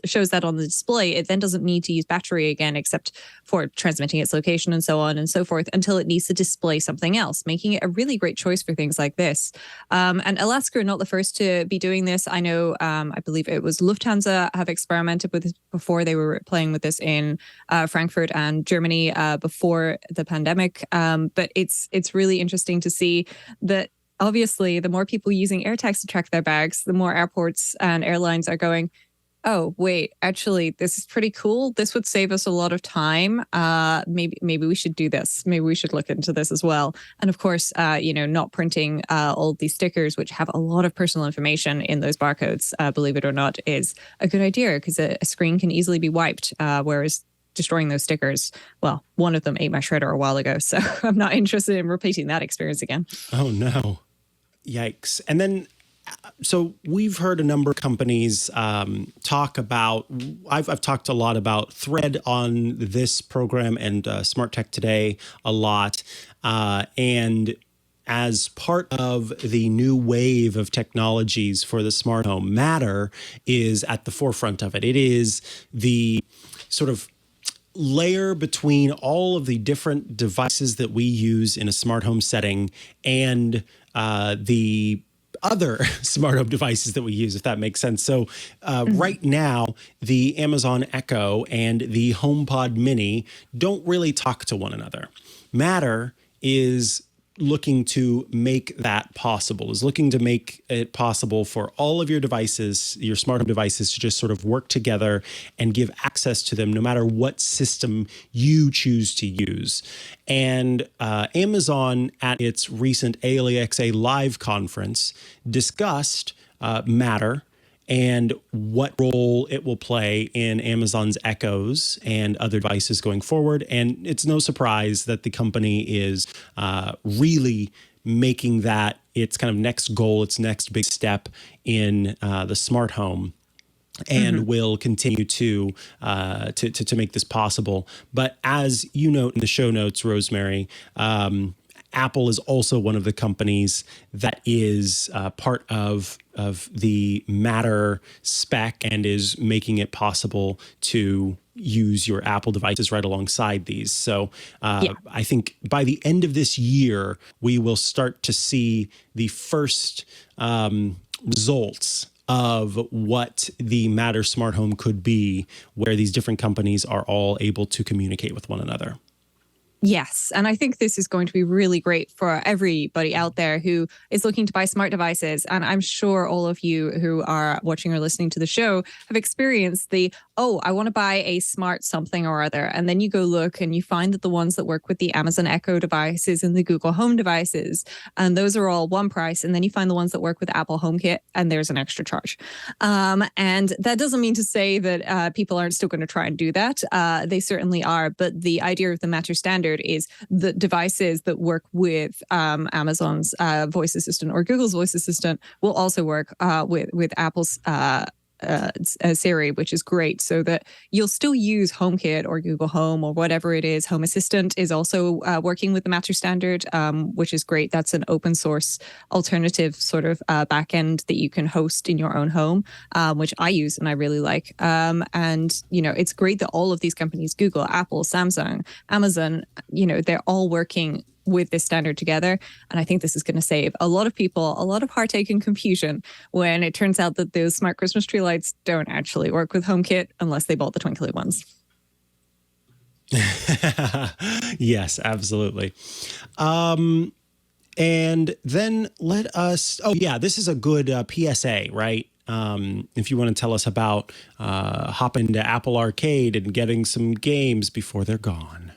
shows that on the display, it then doesn't need to use battery again, except for transmitting its location and so on and so forth, until it needs to display something else, making it a really great choice for things like this. And Alaska are not the first to be doing this. I know, I believe it was Lufthansa have experimented with this before. They were playing with this in Frankfurt and Germany before the pandemic. But it's really interesting to see that obviously the more people using AirTags to track their bags, the more airports and airlines are going, Oh, wait, actually, this is pretty cool. This would save us a lot of time. Maybe we should do this. Maybe we should look into this as well. And of course, not printing all these stickers, which have a lot of personal information in those barcodes, believe it or not, is a good idea because a screen can easily be wiped, whereas destroying those stickers, well, one of them ate my shredder a while ago, so I'm not interested in repeating that experience again. Oh, no. Yikes. And then, so we've heard a number of companies talk about, I've talked a lot about Thread on this program and Smart Tech Today a lot. And as part of the new wave of technologies for the smart home, Matter is at the forefront of it. It is the sort of layer between all of the different devices that we use in a smart home setting and the other smart home devices that we use, if that makes sense. So right now, the Amazon Echo and the HomePod Mini don't really talk to one another. Matter is looking to make that possible, is looking to make it possible for all of your devices, your smart home devices, to just sort of work together and give access to them no matter what system you choose to use. And Amazon, at its recent ALEXA Live conference, discussed Matter and what role it will play in Amazon's Echoes and other devices going forward. And it's no surprise that the company is really making that its kind of next goal, its next big step in the smart home, and will continue to make this possible. But as you note in the show notes, Rosemary, Apple is also one of the companies that is part of the Matter spec and is making it possible to use your Apple devices right alongside these. So I think by the end of this year, we will start to see the first results of what the Matter smart home could be, where these different companies are all able to communicate with one another. Yes. And I think this is going to be really great for everybody out there who is looking to buy smart devices. And I'm sure all of you who are watching or listening to the show have experienced I want to buy a smart something or other. And then you go look and you find that the ones that work with the Amazon Echo devices and the Google Home devices, and those are all one price. And then you find the ones that work with Apple HomeKit and there's an extra charge. And that doesn't mean to say that people aren't still going to try and do that. They certainly are. But the idea of the Matter standard is the devices that work with Amazon's voice assistant or Google's voice assistant will also work with Apple's Siri, which is great, so that you'll still use HomeKit or Google Home or whatever it is. Home Assistant is also working with the Matter standard, which is great. That's an open source alternative sort of backend that you can host in your own home, which I use and I really like. And it's great that all of these companies, Google, Apple, Samsung, Amazon, they're all working with this standard together. And I think this is going to save a lot of people a lot of heartache and confusion when it turns out that those smart Christmas tree lights don't actually work with HomeKit unless they bought the twinkly ones. Yes, absolutely. And then let us, this is a good PSA, right? If you want to tell us about hopping to Apple Arcade and getting some games before they're gone.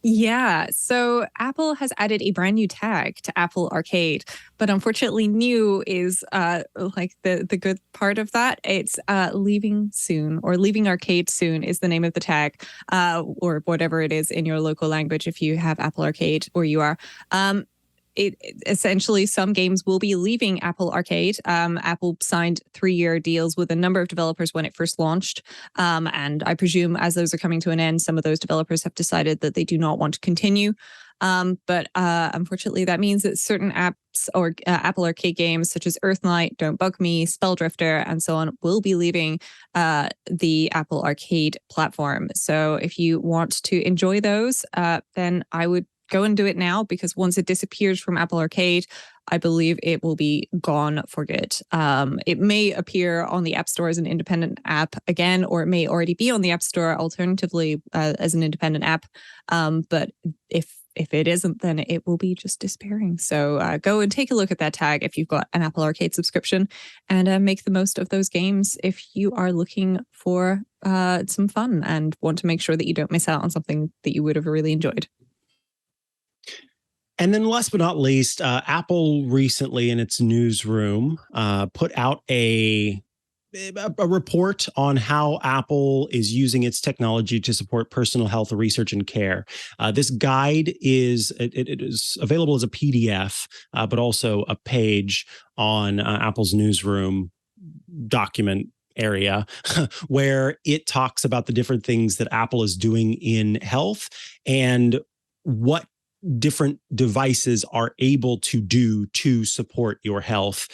Yeah, so Apple has added a brand new tag to Apple Arcade, but unfortunately new is the good part of that. It's leaving soon, or leaving arcade soon is the name of the tag, or whatever it is in your local language if you have Apple Arcade where you are. Essentially, some games will be leaving Apple Arcade. Apple signed 3-year deals with a number of developers when it first launched. And I presume as those are coming to an end, some of those developers have decided that they do not want to continue. But unfortunately, that means that certain apps or Apple Arcade games such as Earthlight, Don't Bug Me, Spelldrifter, and so on will be leaving the Apple Arcade platform. So if you want to enjoy those, then I would go and do it now, because once it disappears from Apple Arcade, I believe it will be gone for good. It may appear on the App Store as an independent app again, or it may already be on the App Store alternatively as an independent app. But if if it isn't, then it will be just disappearing. So go and take a look at that tag if you've got an Apple Arcade subscription, and make the most of those games if you are looking for some fun and want to make sure that you don't miss out on something that you would have really enjoyed. And then last but not least, Apple recently in its newsroom put out a report on how Apple is using its technology to support personal health research and care. This guide is it is available as a PDF, but also a page on Apple's newsroom document area where it talks about the different things that Apple is doing in health and what different devices are able to do to support your health,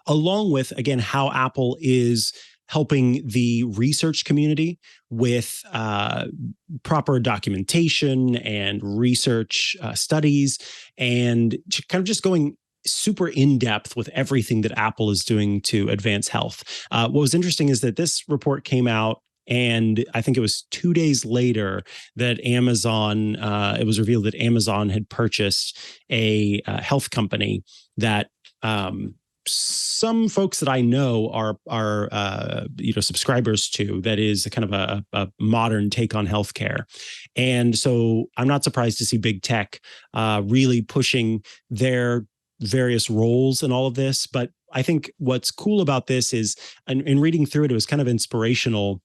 along with, again, how Apple is helping the research community with proper documentation and research studies, and kind of just going super in depth with everything that Apple is doing to advance health. What was interesting is that this report came out, and I think it was 2 days later that Amazon, it was revealed that Amazon had purchased a health company that some folks that I know are subscribers to, that is kind of a modern take on healthcare. And so I'm not surprised to see big tech really pushing their various roles in all of this. But I think what's cool about this is, in reading through it, it was kind of inspirational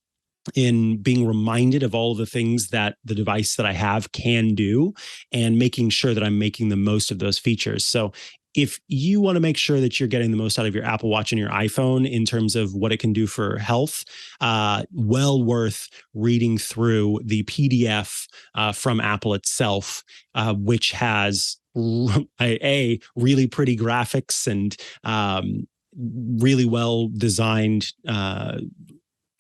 in being reminded of all of the things that the device that I have can do, and making sure that I'm making the most of those features. So if you want to make sure that you're getting the most out of your Apple Watch and your iPhone in terms of what it can do for health, well worth reading through the PDF from Apple itself, which has really pretty graphics and really well designed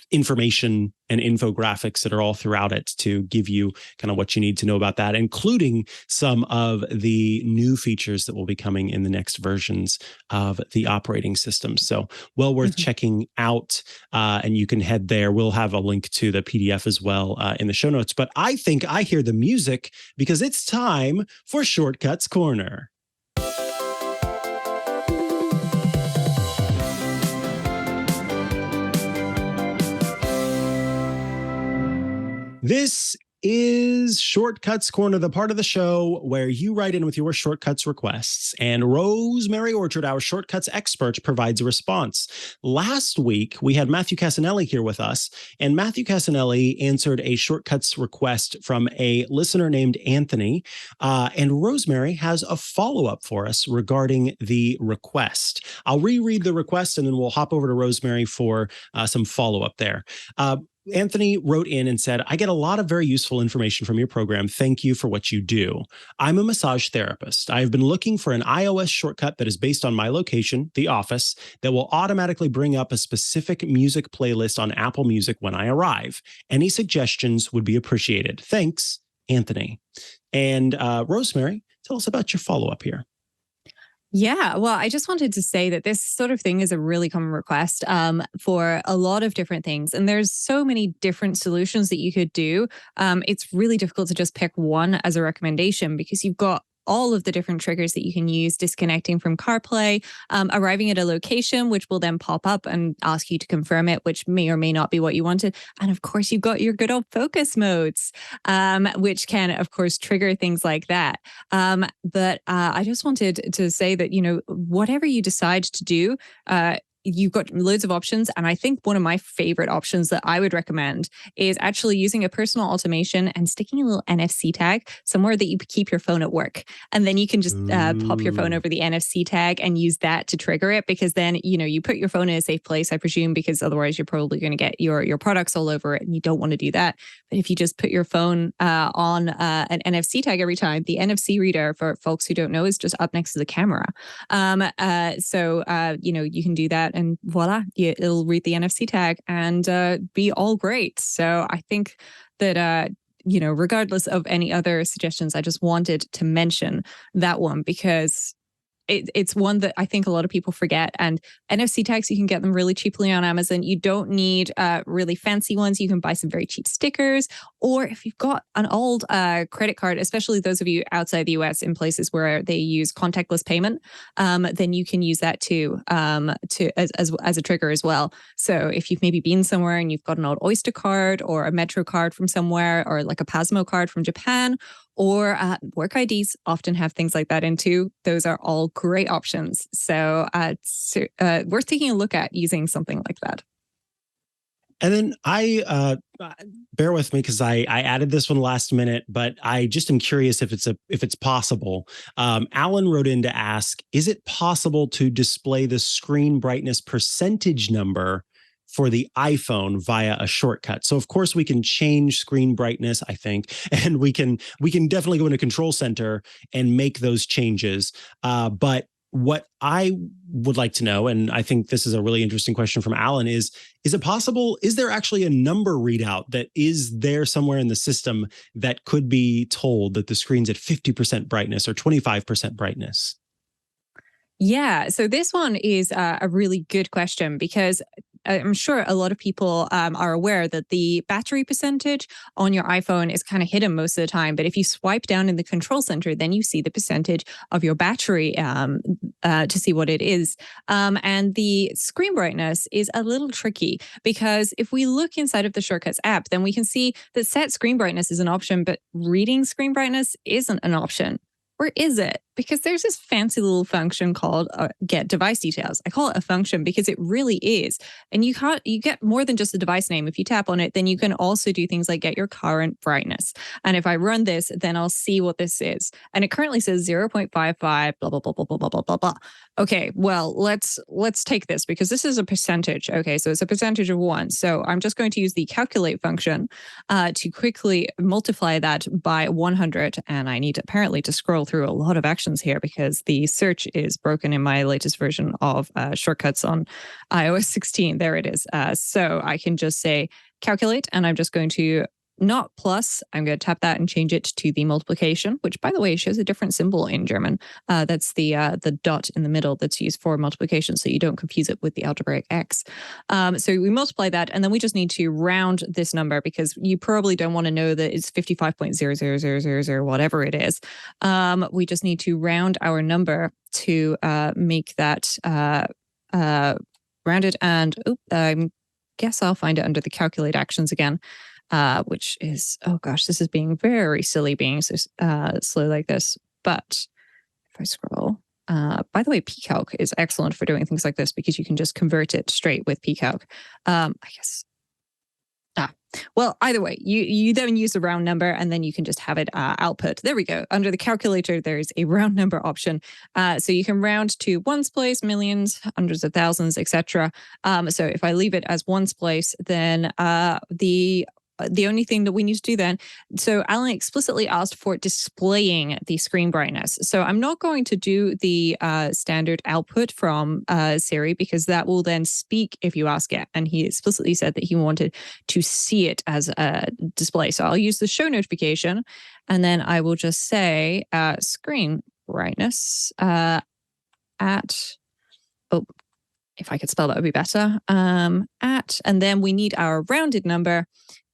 information and infographics that are all throughout it to give you kind of what you need to know about that, including some of the new features that will be coming in the next versions of the operating system. So well worth checking out, and you can head there. We'll have a link to the PDF as well in the show notes. But I think I hear the music because it's time for Shortcuts Corner. This is Shortcuts Corner, the part of the show where you write in with your shortcuts requests, and Rosemary Orchard, our shortcuts expert, provides a response. Last week, we had Matthew Casanelli here with us, and Matthew Casanelli answered a shortcuts request from a listener named Anthony, and Rosemary has a follow-up for us regarding the request. I'll reread the request, and then we'll hop over to Rosemary for some follow-up there. Anthony wrote in and said, I get a lot of very useful information from your program. Thank you for what you do. I'm a massage therapist. I have been looking for an iOS shortcut that is based on my location, the office, that will automatically bring up a specific music playlist on Apple Music when I arrive. Any suggestions would be appreciated. Thanks, Anthony. And Rosemary, tell us about your follow-up here. Yeah, well, I just wanted to say that this sort of thing is a really common request for a lot of different things. And there's so many different solutions that you could do. It's really difficult to just pick one as a recommendation because you've got all of the different triggers that you can use, disconnecting from CarPlay, arriving at a location, which will then pop up and ask you to confirm it, which may or may not be what you wanted. And of course, you've got your good old focus modes, which can, of course, trigger things like that. But I just wanted to say that, whatever you decide to do, you've got loads of options. And I think one of my favorite options that I would recommend is actually using a personal automation and sticking a little NFC tag somewhere that you keep your phone at work. And then you can just pop your phone over the NFC tag and use that to trigger it, because then, you put your phone in a safe place, I presume, because otherwise you're probably going to get your products all over it, and you don't want to do that. But if you just put your phone on an NFC tag every time, the NFC reader, for folks who don't know, is just up next to the camera. So you can do that, and voila, it'll read the NFC tag and be all great. So I think that, regardless of any other suggestions, I just wanted to mention that one because it's one that I think a lot of people forget. And NFC tags, you can get them really cheaply on Amazon. You don't need really fancy ones. You can buy some very cheap stickers, or if you've got an old credit card, especially those of you outside the US in places where they use contactless payment, then you can use that too as a trigger as well. So if you've maybe been somewhere and you've got an old Oyster card or a Metro card from somewhere, or like a Pasmo card from Japan, or work IDs often have things like that in too. Those are all great options. So it's worth taking a look at using something like that. And then I bear with me because I added this one last minute, but I just am curious if it's possible. Alan wrote in to ask, is it possible to display the screen brightness percentage number for the iPhone via a shortcut? So of course we can change screen brightness, I think, and we can definitely go into Control Center and make those changes. But what I would like to know, and I think this is a really interesting question from Alan, is it possible, is there actually a number readout that is there somewhere in the system that could be told that the screen's at 50% brightness or 25% brightness? Yeah, so this one is a really good question, because I'm sure a lot of people are aware that the battery percentage on your iPhone is kind of hidden most of the time. But if you swipe down in the Control Center, then you see the percentage of your battery to see what it is. And the screen brightness is a little tricky, because if we look inside of the Shortcuts app, then we can see that set screen brightness is an option, but reading screen brightness isn't an option. Or is it? Because there's this fancy little function called get device details. I call it a function because it really is. And you get more than just a device name. If you tap on it, then you can also do things like get your current brightness. And if I run this, then I'll see what this is. And it currently says 0.55, blah, blah, blah, blah, blah, blah, blah, blah, blah. Okay, well, let's take this, because this is a percentage. Okay, so it's a percentage of 1. So I'm just going to use the calculate function to quickly multiply that by 100. And I need apparently to scroll through a lot of actions here, because the search is broken in my latest version of Shortcuts on iOS 16. There it is. So I can just say calculate, and I'm just going to not plus. I'm going to tap that and change it to the multiplication, which, by the way, shows a different symbol in German. That's the dot in the middle that's used for multiplication, so you don't confuse it with the algebraic x. So we multiply that, and then we just need to round this number, because you probably don't want to know that it's 55.00000, whatever it is. We just need to round our number to make that rounded. And I guess I'll find it under the calculate actions again. Which is, oh gosh, this is being very silly, being so slow like this. But if I scroll, by the way, pcalc is excellent for doing things like this, because you can just convert it straight with pcalc. I guess. Well, either way, you then use a round number, and then you can just have it output. There we go. Under the calculator, there's a round number option. So you can round to ones place, millions, hundreds of thousands, etc. So if I leave it as ones place, then the only thing that we need to do then, so Alan explicitly asked for displaying the screen brightness. So I'm not going to do the standard output from Siri, because that will then speak if you ask it. And he explicitly said that he wanted to see it as a display. So I'll use the show notification, and then I will just say screen brightness at, if I could spell that would be better, at, and then we need our rounded number.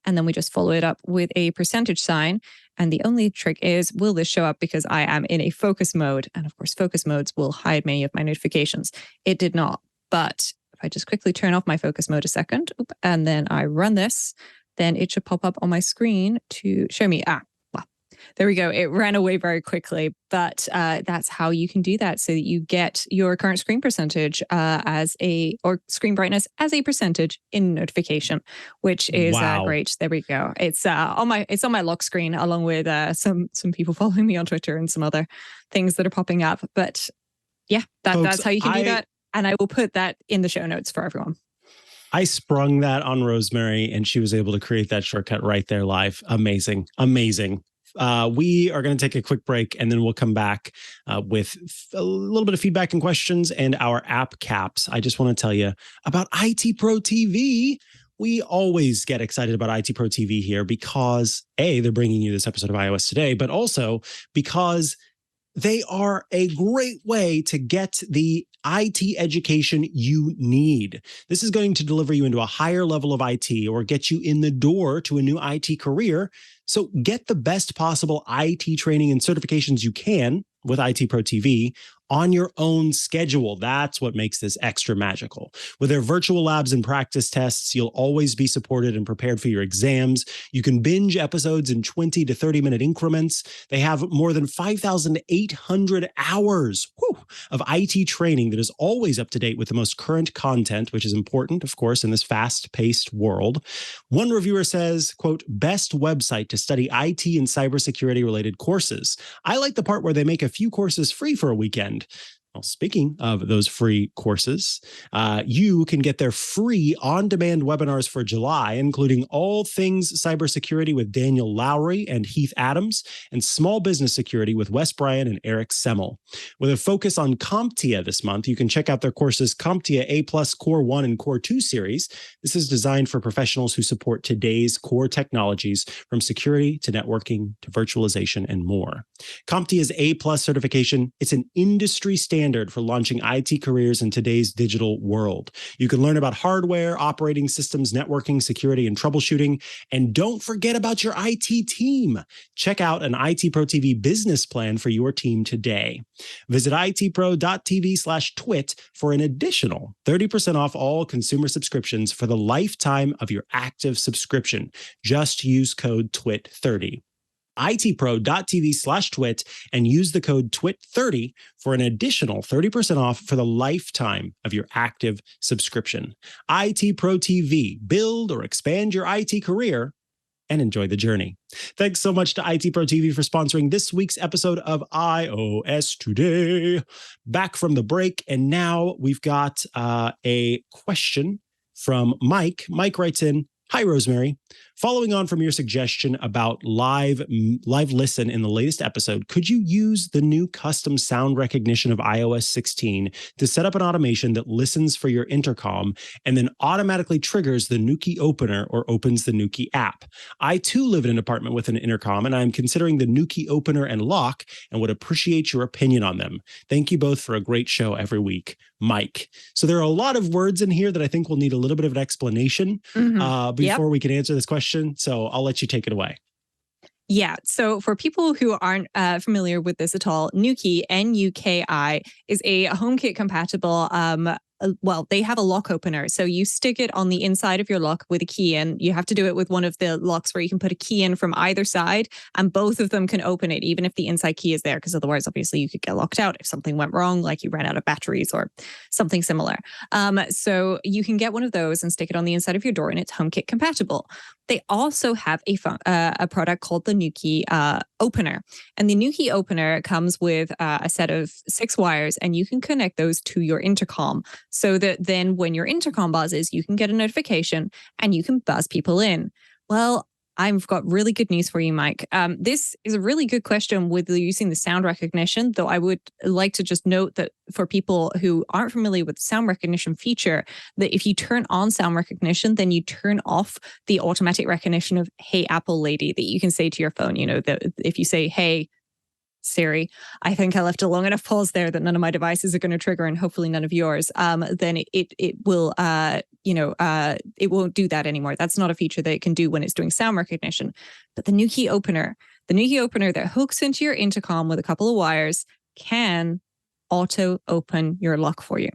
And then we just follow it up with a percentage sign. And the only trick is, will this show up because I am in a focus mode? And of course, focus modes will hide many of my notifications. It did not. But if I just quickly turn off my focus mode a second, and then I run this, then it should pop up on my screen to show me, there we go. It ran away very quickly, but that's how you can do that, so that you get your current screen percentage or screen brightness as a percentage in notification, which is great. There we go. It's on my lock screen, along with some people following me on Twitter and some other things that are popping up. But yeah, Folks, that's how you can do that, and I will put that in the show notes for everyone. I sprung that on Rosemary, and she was able to create that shortcut right there live. Amazing. We are going to take a quick break, and then we'll come back with a little bit of feedback and questions and our app caps. I just want to tell you about IT Pro TV. We always get excited about IT Pro TV here because, A, they're bringing you this episode of iOS Today, but also because They are a great way to get the IT education you need. This is going to deliver you into a higher level of IT or get you in the door to a new IT career. So get the best possible IT training and certifications you can with IT Pro TV on your own schedule. That's what makes this extra magical. With their virtual labs and practice tests, you'll always be supported and prepared for your exams. You can binge episodes in 20 to 30-minute increments. They have more than 5,800 hours of IT training that is always up to date with the most current content, which is important, of course, in this fast-paced world. One reviewer says, quote, best website to study IT and cybersecurity related courses. I like the part where they make a few courses free for a weekend. Well, speaking of those free courses, you can get their free on-demand webinars for July, including all things cybersecurity with Daniel Lowry and Heath Adams, and small business security with Wes Bryan and Eric Semmel. With a focus on CompTIA this month, you can check out their courses CompTIA A+ Core 1 and Core 2 series. This is designed for professionals who support today's core technologies, from security to networking to virtualization and more. CompTIA's A+ certification, it's an industry standard for launching IT careers in today's digital world. You can learn about hardware, operating systems, networking, security, and troubleshooting. And don't forget about your IT team. Check out an IT Pro TV business plan for your team today. Visit itpro.tv/twit for an additional 30% off all consumer subscriptions for the lifetime of your active subscription. Just use code TWIT30. itpro.tv/twit and use the code TWIT30 for an additional 30% off for the lifetime of your active subscription. IT Pro TV, build or expand your IT career and enjoy the journey. Thanks so much to IT Pro TV for sponsoring this week's episode of iOS Today. Back from the break, and now we've got a question from Mike. Mike writes in, hi, Rosemary. Following on from your suggestion about live listen in the latest episode, could you use the new custom sound recognition of iOS 16 to set up an automation that listens for your intercom and then automatically triggers the Nuki opener or opens the Nuki app? I too live in an apartment with an intercom, and I'm considering the Nuki opener and lock and would appreciate your opinion on them. Thank you both for a great show every week. Mike. So there are a lot of words in here that I think will need a little bit of an explanation before we can answer this question. So I'll let you take it away. Yeah. So for people who aren't familiar with this at all, Nuki, Nuki, is a HomeKit compatible they have a lock opener. So you stick it on the inside of your lock with a key in. You have to do it with one of the locks where you can put a key in from either side, and both of them can open it, even if the inside key is there, because otherwise, obviously, you could get locked out if something went wrong, like you ran out of batteries or something similar. So you can get one of those and stick it on the inside of your door, and it's HomeKit compatible. They also have a product called the Nuki opener. And the Nuki opener comes with a set of 6 wires, and you can connect those to your intercom so that then when your intercom buzzes, you can get a notification and you can buzz people in. Well, I've got really good news for you, Mike. This is a really good question with using the sound recognition, though I would like to just note that for people who aren't familiar with the sound recognition feature, that if you turn on sound recognition, then you turn off the automatic recognition of, hey, Apple lady, that you can say to your phone. You know, that if you say, hey, Siri, I think I left a long enough pause there that none of my devices are going to trigger, and hopefully none of yours, then it will, it won't do that anymore. That's not a feature that it can do when it's doing sound recognition. But the Nuki opener that hooks into your intercom with a couple of wires can auto open your lock for you.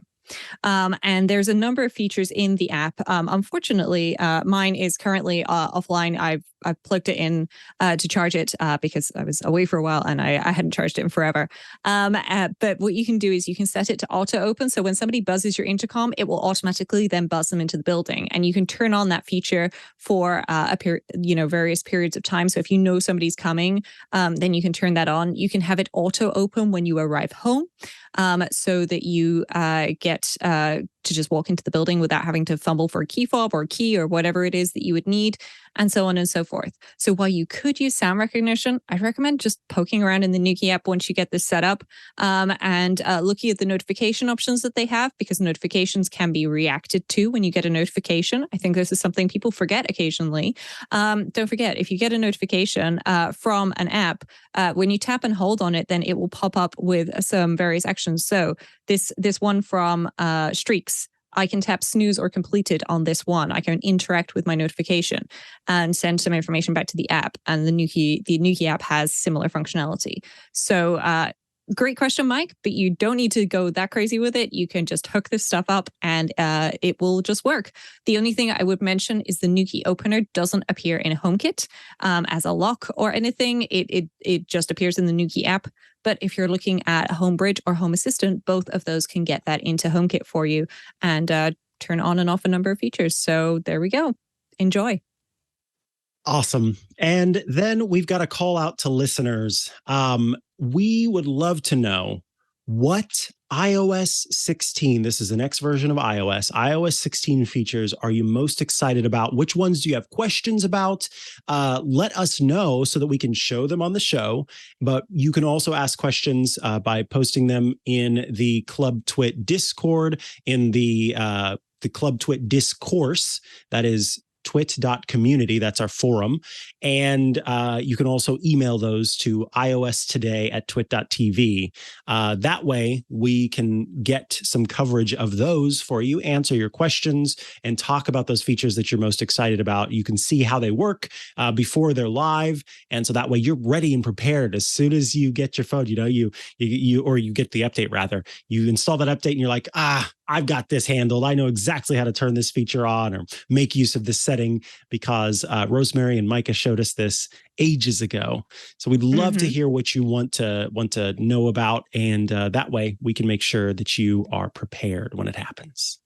And there's a number of features in the app. Unfortunately, mine is currently offline. I've plugged it in to charge it because I was away for a while and I hadn't charged it in forever. But what you can do is you can set it to auto open. So when somebody buzzes your intercom, it will automatically then buzz them into the building. And you can turn on that feature for various periods of time. So if you know somebody's coming, then you can turn that on. You can have it auto open when you arrive home, so that you get to just walk into the building without having to fumble for a key fob or a key or whatever it is that you would need. and so on and so forth. So while you could use sound recognition, I'd recommend just poking around in the Nuki app once you get this set up, and looking at the notification options that they have, because notifications can be reacted to when you get a notification. I think this is something people forget occasionally. Don't forget, if you get a notification from an app, when you tap and hold on it, then it will pop up with some various actions. So this one from Streaks, I can tap snooze or completed on this one. I can interact with my notification and send some information back to the app. And the Nuki app has similar functionality. So great question, Mike, but you don't need to go that crazy with it. You can just hook this stuff up and it will just work. The only thing I would mention is the Nuki opener doesn't appear in HomeKit as a lock or anything. It just appears in the Nuki app. But if you're looking at HomeBridge or Home Assistant, both of those can get that into HomeKit for you and turn on and off a number of features. So there we go. Enjoy. Awesome. And then we've got a call out to listeners. We would love to know what iOS 16, this is the next version of iOS 16 features are you most excited about? Which ones do you have questions about? Let us know so that we can show them on the show. But you can also ask questions by posting them in the Club Twit Discord, in the Club Twit Discourse, that is twit.community. That's our forum. And you can also email those to iostoday@twit.tv. That way we can get some coverage of those for you, answer your questions, and talk about those features that you're most excited about. You can see how they work before they're live. And so that way you're ready and prepared as soon as you get your phone, you get the update rather. You install that update and you're like, I've got this handled. I know exactly how to turn this feature on or make use of this setting because Rosemary and Micah showed us this ages ago. So we'd love to hear what you want to know about. And that way we can make sure that you are prepared when it happens.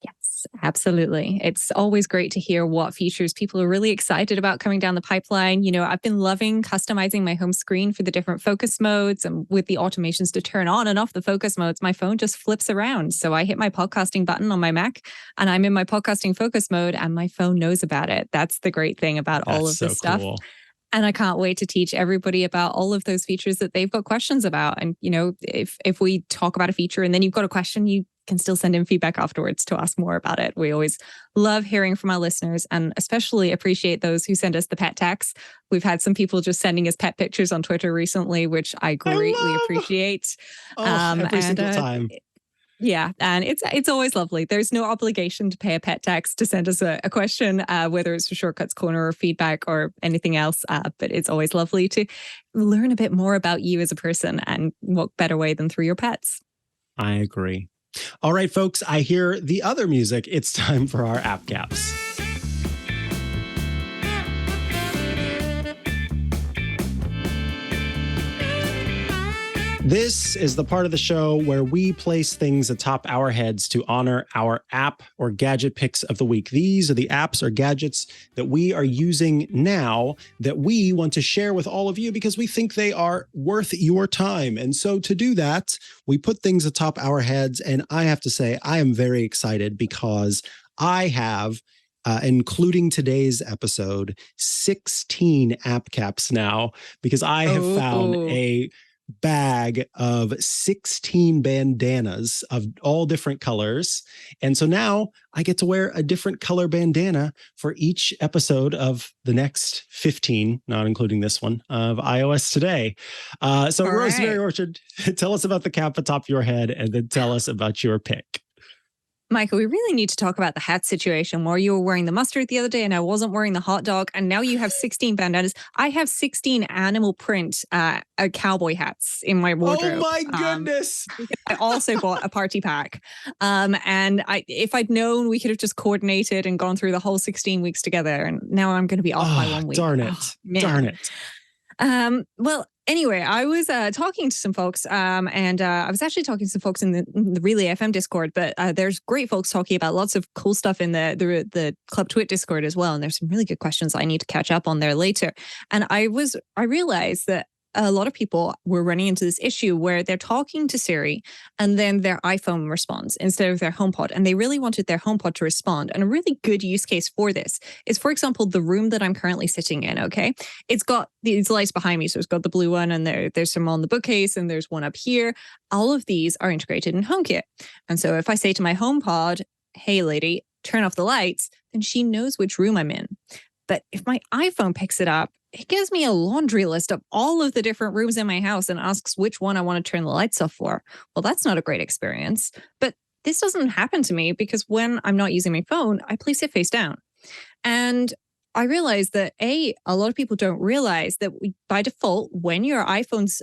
Yes, absolutely. It's always great to hear what features people are really excited about coming down the pipeline. You know, I've been loving customizing my home screen for the different focus modes, and with the automations to turn on and off the focus modes, my phone just flips around. So I hit my podcasting button on my Mac and I'm in my podcasting focus mode and my phone knows about it. That's the great thing about all of this stuff. Cool. And I can't wait to teach everybody about all of those features that they've got questions about. And, you know, if we talk about a feature and then you've got a question, you can still send in feedback afterwards to ask more about it. We always love hearing from our listeners and especially appreciate those who send us the pet tags. We've had some people just sending us pet pictures on Twitter recently, which I greatly appreciate. Every single time. Yeah, and it's always lovely. There's no obligation to pay a pet tax to send us a question, whether it's for Shortcuts Corner or feedback or anything else. But it's always lovely to learn a bit more about you as a person, and what better way than through your pets. I agree. All right, folks, I hear the other music. It's time for our app caps. This is the part of the show where we place things atop our heads to honor our app or gadget picks of the week. These are the apps or gadgets that we are using now that we want to share with all of you because we think they are worth your time. And so to do that, we put things atop our heads. And I have to say, I am very excited because I have including today's episode, 16 app caps now, because I have found a bag of 16 bandanas of all different colors. And so now I get to wear a different color bandana for each episode of the next 15, not including this one, of iOS Today. So all Rosemary Orchard, tell us about the cap atop your head and then tell us about your pick. Michael, we really need to talk about the hat situation where you were wearing the mustard the other day and I wasn't wearing the hot dog. And now you have 16 bandanas. I have 16 animal print cowboy hats in my wardrobe. Oh my goodness. I also bought a party pack. And if I'd known, we could have just coordinated and gone through the whole 16 weeks together. And now I'm going to be off by 1 week. Darn it. Darn it. Well, anyway, I was talking to some folks, and I was actually talking to some folks in the Relay FM Discord, but there's great folks talking about lots of cool stuff in the Club Twit Discord as well. And there's some really good questions I need to catch up on there later. And I realized that a lot of people were running into this issue where they're talking to Siri and then their iPhone responds instead of their HomePod. And they really wanted their HomePod to respond. And a really good use case for this is, for example, the room that I'm currently sitting in, okay? It's got these lights behind me. So it's got the blue one and there's some on the bookcase and there's one up here. All of these are integrated in HomeKit. And so if I say to my HomePod, hey, lady, turn off the lights, then she knows which room I'm in. But if my iPhone picks it up, it gives me a laundry list of all of the different rooms in my house and asks which one I want to turn the lights off for. Well, that's not a great experience. But this doesn't happen to me because when I'm not using my phone, I place it face down. And I realized that a lot of people don't realize that by default, when your iPhone's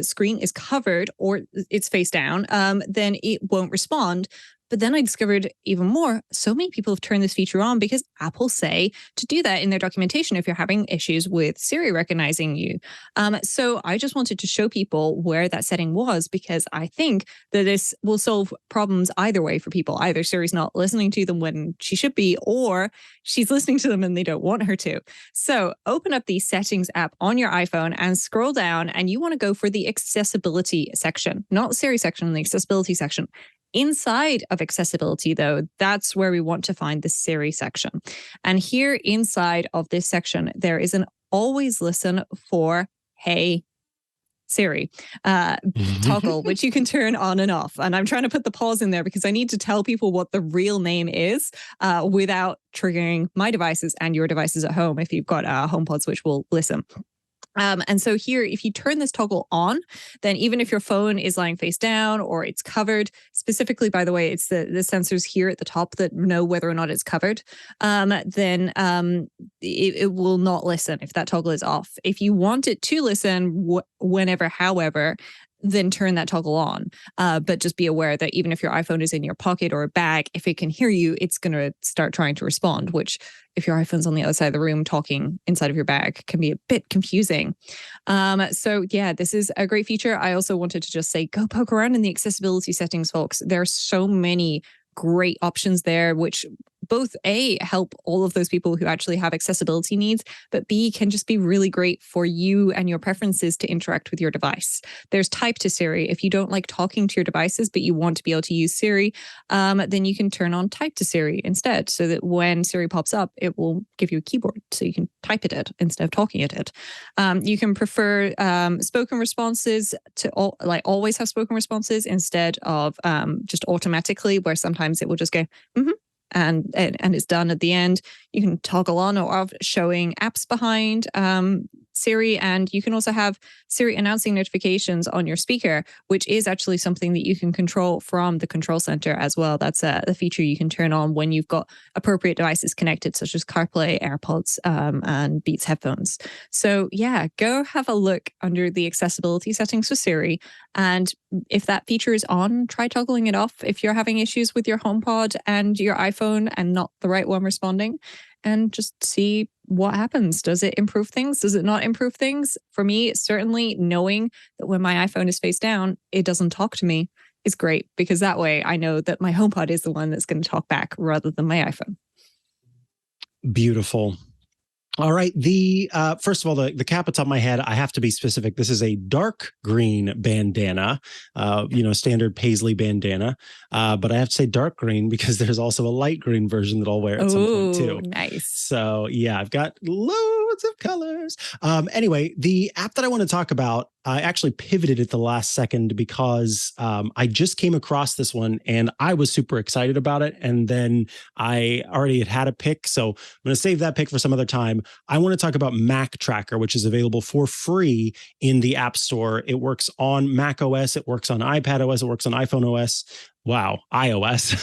screen is covered or it's face down, then it won't respond. But then I discovered even more, so many people have turned this feature on because Apple say to do that in their documentation if you're having issues with Siri recognizing you. So I just wanted to show people where that setting was because I think that this will solve problems either way for people. Either Siri's not listening to them when she should be, or she's listening to them and they don't want her to. So open up the settings app on your iPhone and scroll down, and you want to go for the accessibility section, not the Siri section, the accessibility section. Inside of accessibility, though, that's where we want to find the Siri section. And here inside of this section, there is an always listen for hey Siri toggle, which you can turn on and off. And I'm trying to put the pause in there because I need to tell people what the real name is without triggering my devices and your devices at home if you've got HomePods, which will listen. And so here, if you turn this toggle on, then even if your phone is lying face down or it's covered, specifically, by the way, it's the sensors here at the top that know whether or not it's covered, then it will not listen if that toggle is off. If you want it to listen whenever, however, then turn that toggle on. But just be aware that even if your iPhone is in your pocket or a bag, if it can hear you, it's going to start trying to respond, which if your iPhone's on the other side of the room talking inside of your bag can be a bit confusing. So yeah, this is a great feature. I also wanted to just say, go poke around in the accessibility settings, folks. There are so many great options there, which both A, help all of those people who actually have accessibility needs, but B, can just be really great for you and your preferences to interact with your device. There's Type to Siri. If you don't like talking to your devices, but you want to be able to use Siri, then you can turn on Type to Siri instead, so that when Siri pops up, it will give you a keyboard, so you can type at it instead of talking at it. You can prefer spoken responses to always have spoken responses instead of just automatically, where sometimes it will just go, and it's done at the end. You can toggle on or off showing apps behind Siri, and you can also have Siri announcing notifications on your speaker, which is actually something that you can control from the control center as well. That's the feature you can turn on when you've got appropriate devices connected, such as CarPlay, AirPods, and Beats headphones. So yeah, go have a look under the accessibility settings for Siri. And if that feature is on, try toggling it off if you're having issues with your HomePod and your iPhone and not the right one responding, and just see what happens. Does it improve things? Does it not improve things? For me, certainly knowing that when my iPhone is face down, it doesn't talk to me is great, because that way I know that my HomePod is the one that's going to talk back rather than my iPhone. Beautiful. All right. The first of all, the cap atop my head, I have to be specific. This is a dark green bandana, standard paisley bandana. But I have to say dark green because there's also a light green version that I'll wear at some point too. Nice. So yeah, I've got loads of colors. Anyway, the app that I want to talk about, I actually pivoted at the last second because I just came across this one and I was super excited about it. And then I already had a pick. So I'm going to save that pick for some other time. I want to talk about Mac Tracker, which is available for free in the App Store. It works on Mac OS. It works on iPad OS. It works on iPhone OS. Wow, iOS.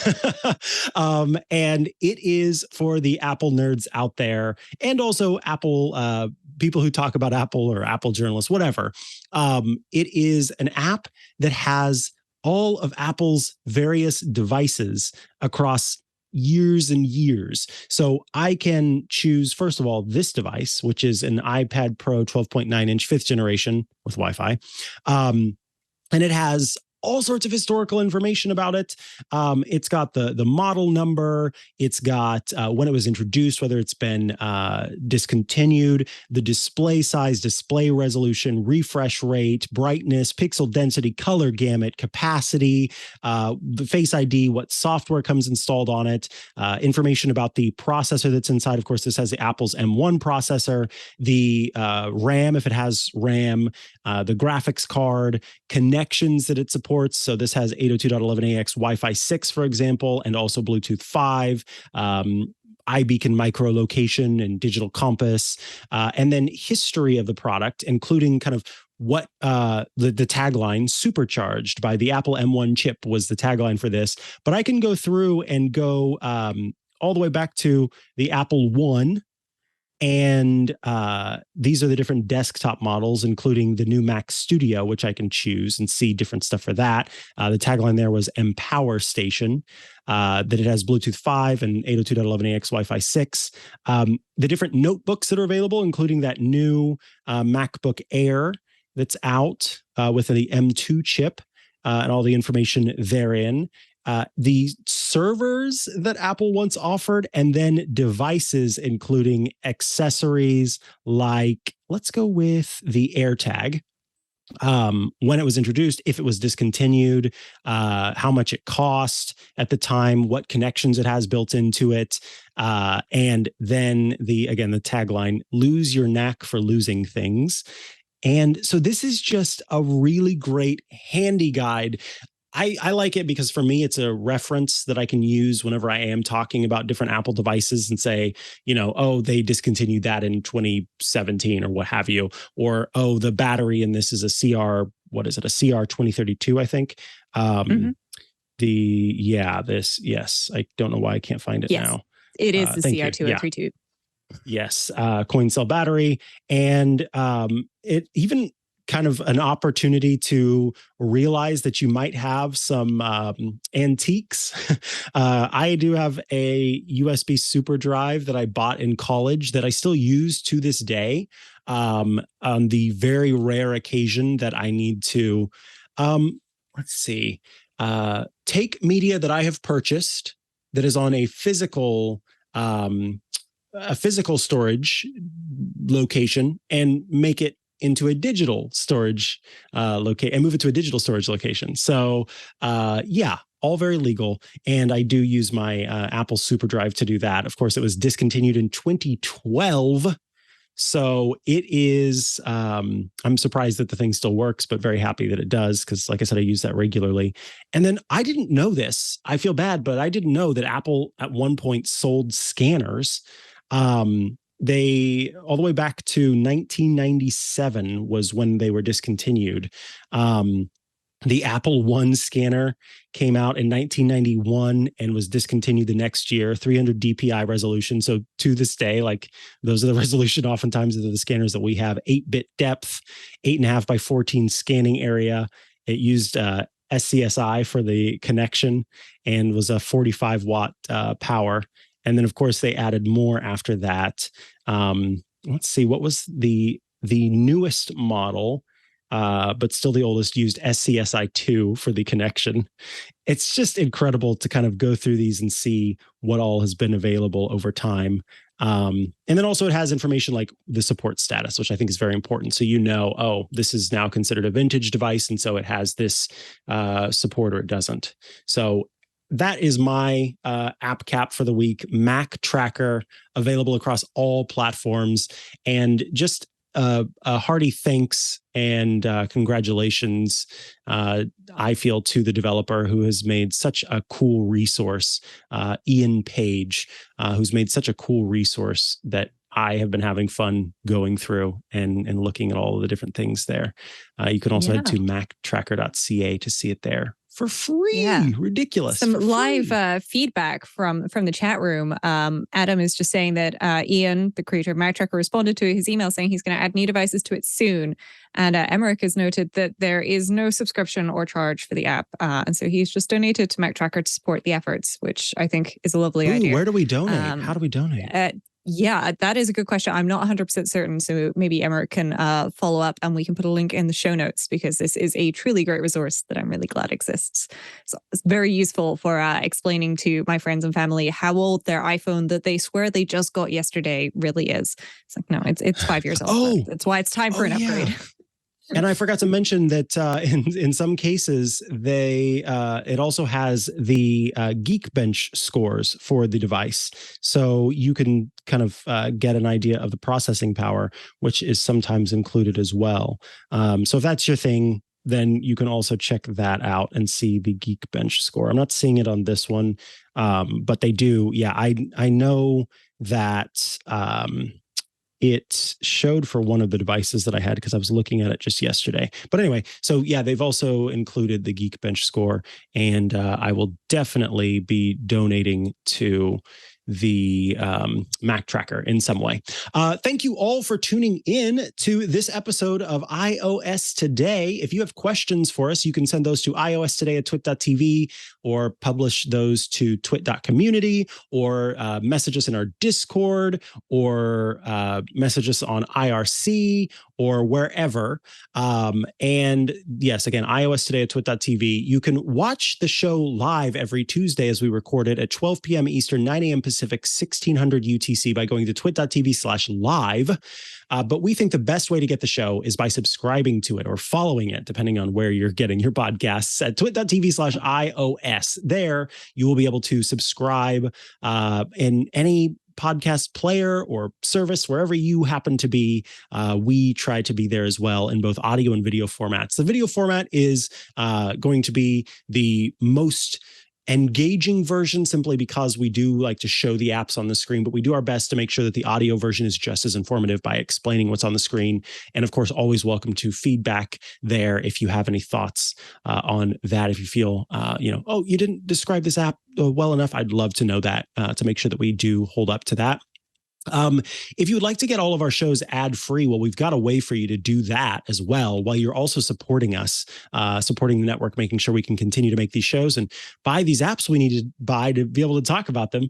And it is for the Apple nerds out there, and also Apple people who talk about Apple or Apple journalists, whatever. It is an app that has all of Apple's various devices across years and years. So I can choose, first of all, this device, which is an iPad Pro 12.9 inch, 5th generation with Wi-Fi. And it has all sorts of historical information about it. It's got the model number. It's got when it was introduced, whether it's been discontinued, the display size, display resolution, refresh rate, brightness, pixel density, color gamut, capacity, the Face ID, what software comes installed on it, information about the processor that's inside. Of course, this has the Apple's M1 processor, the RAM, if it has RAM, the graphics card, connections that it supports. So this has 802.11ax Wi-Fi 6, for example, and also Bluetooth 5, iBeacon micro-location and digital compass, and then history of the product, including kind of what the tagline, supercharged by the Apple M1 chip, was the tagline for this. But I can go through and go all the way back to the Apple One. And these are the different desktop models, including the new Mac Studio, which I can choose and see different stuff for that. The tagline there was Empower Station, that it has Bluetooth 5 and 802.11ax Wi-Fi 6. The different notebooks that are available, including that new MacBook Air that's out with the M2 chip and all the information therein. The servers that Apple once offered, and then devices, including accessories like, let's go with the AirTag. When it was introduced, if it was discontinued, how much it cost at the time, what connections it has built into it, and then the tagline, lose your knack for losing things. And so this is just a really great handy guide. I like it because for me, it's a reference that I can use whenever I am talking about different Apple devices and say, oh, they discontinued that in 2017 or what have you, or, oh, the battery in this is a CR 2032, I think. Yes. I don't know why I can't find it now. It is the CR2032. Yeah. Yes. Coin cell battery. And it even kind of an opportunity to realize that you might have some antiques. I do have a USB super drive that I bought in college that I still use to this day, on the very rare occasion that I need to, take media that I have purchased that is on a physical storage location and make it into a digital storage location and move it to a digital storage location. So all very legal. And I do use my Apple SuperDrive to do that. Of course, it was discontinued in 2012. So it is, I'm surprised that the thing still works, but very happy that it does. Because like I said, I use that regularly. And then I didn't know this. I feel bad, but I didn't know that Apple at one point sold scanners. They all the way back to 1997 was when they were discontinued. The Apple One scanner came out in 1991 and was discontinued the next year, 300 DPI resolution. So to this day, like those are the resolution oftentimes of the scanners that we have, 8-bit depth, 8.5 by 14 scanning area. It used SCSI for the connection and was a 45 watt power. And then, of course, they added more after that. Let's see, what was the newest model, but still the oldest, used SCSI2 for the connection. It's just incredible to kind of go through these and see what all has been available over time. And then also it has information like the support status, which I think is very important. So oh, this is now considered a vintage device, and so it has this support or it doesn't. So that is my app cap for the week. Mac Tracker, available across all platforms. And just a hearty thanks and congratulations, I feel, to the developer who has made such a cool resource, Ian Page, who's made such a cool resource that I have been having fun going through and looking at all of the different things there. You can also head to mactracker.ca to see it there. For free. Ridiculous. Some live feedback from the chat room. Adam is just saying that Ian, the creator of Mac Tracker, responded to his email saying he's going to add new devices to it soon. And Emmerich has noted that there is no subscription or charge for the app. And so he's just donated to Mac Tracker to support the efforts, which I think is a lovely idea. Where do we donate? How do we donate? Yeah, that is a good question. I'm not 100% certain. So maybe Emma can follow up and we can put a link in the show notes because this is a truly great resource that I'm really glad exists. So it's very useful for explaining to my friends and family how old their iPhone that they swear they just got yesterday really is. It's like, no, it's 5 years old. Oh, That's why it's time for an upgrade. And I forgot to mention that in some cases, it also has the Geekbench scores for the device. So you can kind of get an idea of the processing power, which is sometimes included as well. So if that's your thing, then you can also check that out and see the Geekbench score. I'm not seeing it on this one, but they do. Yeah, I know that it showed for one of the devices that I had because I was looking at it just yesterday. But anyway, so yeah, they've also included the Geekbench score, and I will definitely be donating to the Mac Tracker in some way. Thank you all for tuning in to this episode of iOS Today. If you have questions for us, you can send those to iostoday@twit.tv or publish those to twit.community or message us in our Discord or message us on IRC or wherever. And yes, again, iostoday@twit.tv. You can watch the show live every Tuesday as we record it at 12 p.m. Eastern, 9 a.m. Pacific, 1600 UTC by going to twit.tv/live. But we think the best way to get the show is by subscribing to it or following it, depending on where you're getting your podcasts at twit.tv/iOS. There, you will be able to subscribe in any podcast player or service, wherever you happen to be. We try to be there as well in both audio and video formats. The video format is going to be the most engaging version simply because we do like to show the apps on the screen, but we do our best to make sure that the audio version is just as informative by explaining what's on the screen. And of course, always welcome to feedback there if you have any thoughts on that. If you feel, oh, you didn't describe this app well enough, I'd love to know that to make sure that we do hold up to that. If you would like to get all of our shows ad-free, well, we've got a way for you to do that as well, while you're also supporting us, supporting the network, making sure we can continue to make these shows and buy these apps we need to buy to be able to talk about them.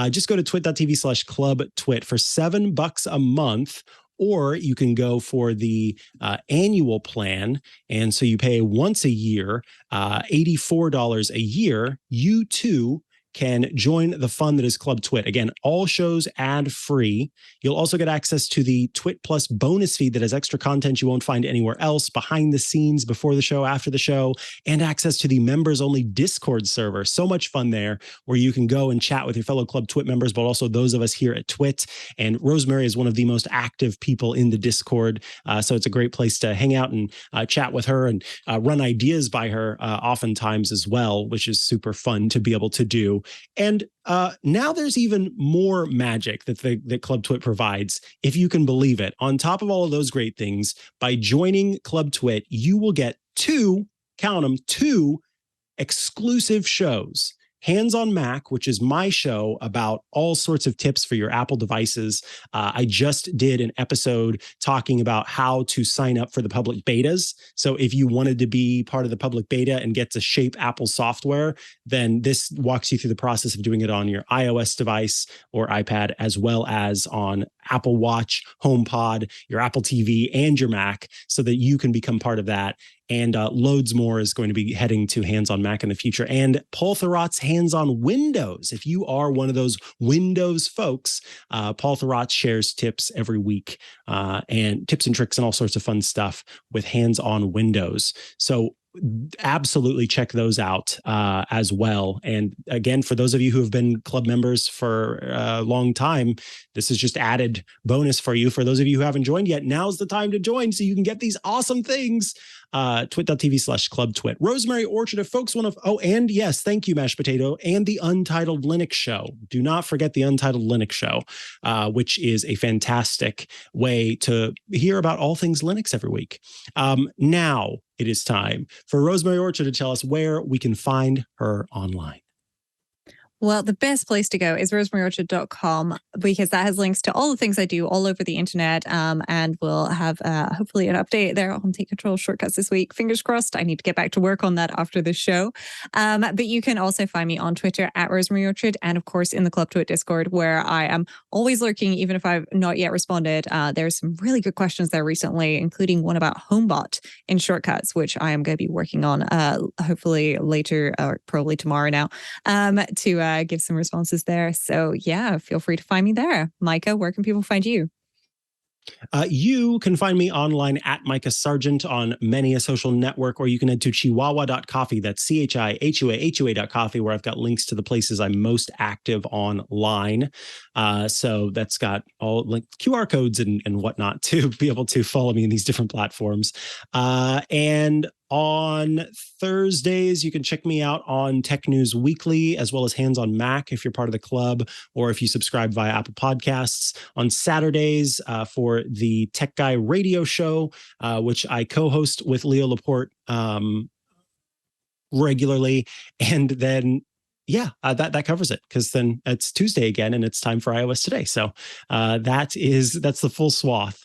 Just go to twit.tv/clubtwit for $7 a month, or you can go for the annual plan. And so you pay once a year, $84 a year. You too can join the fun that is Club Twit. Again, all shows ad-free. You'll also get access to the Twit Plus bonus feed that has extra content you won't find anywhere else, behind the scenes, before the show, after the show, and access to the members-only Discord server. So much fun there, where you can go and chat with your fellow Club Twit members, but also those of us here at Twit. And Rosemary is one of the most active people in the Discord, so it's a great place to hang out and chat with her and run ideas by her oftentimes as well, which is super fun to be able to do. And now there's even more magic that Club Twit provides, if you can believe it. On top of all of those great things, by joining Club Twit, you will get two exclusive shows. Hands on Mac, which is my show about all sorts of tips for your Apple devices. I just did an episode talking about how to sign up for the public betas. So if you wanted to be part of the public beta and get to shape Apple software, then this walks you through the process of doing it on your iOS device or iPad, as well as on Apple Watch, HomePod, your Apple TV, and your Mac, so that you can become part of that. And loads more is going to be heading to Hands on Mac in the future. And Paul Thurrott's Hands on Windows. If you are one of those Windows folks, Paul Thurrott shares tips every week, and tips and tricks and all sorts of fun stuff with Hands on Windows. So absolutely check those out as well. And again, for those of you who have been club members for a long time, this is just added bonus for you. For those of you who haven't joined yet, now's the time to join so you can get these awesome things. Twit.tv/clubtwit. Rosemary Orchard, if folks want to, and yes, thank you, Mashed Potato, and the Untitled Linux Show. Do not forget the Untitled Linux Show, which is a fantastic way to hear about all things Linux every week. Now it is time for Rosemary Orchard to tell us where we can find her online. Well, the best place to go is rosemaryorchard.com because that has links to all the things I do all over the internet. And we'll have hopefully an update there on Take Control shortcuts this week. Fingers crossed. I need to get back to work on that after the show. But you can also find me on Twitter at Rosemary Orchard and, of course, in the Club Twit Discord, where I am always lurking, even if I've not yet responded. There's some really good questions there recently, including one about HomeBot in shortcuts, which I am going to be working on hopefully later or probably tomorrow now to give some responses there. So yeah, feel free to find me there. Micah, where can people find you? You can find me online at Micah Sargent on many a social network, or you can head to chihuahua.coffee. That's CHIHUAHUA.coffee, where I've got links to the places I'm most active online. So that's got all like QR codes and whatnot to be able to follow me in these different platforms. And on Thursdays, you can check me out on Tech News Weekly, as well as Hands on Mac if you're part of the club, or if you subscribe via Apple Podcasts. On Saturdays for the Tech Guy radio show, which I co-host with Leo Laporte regularly. And then that covers it, because then it's Tuesday again and it's time for iOS Today. So that's the full swath.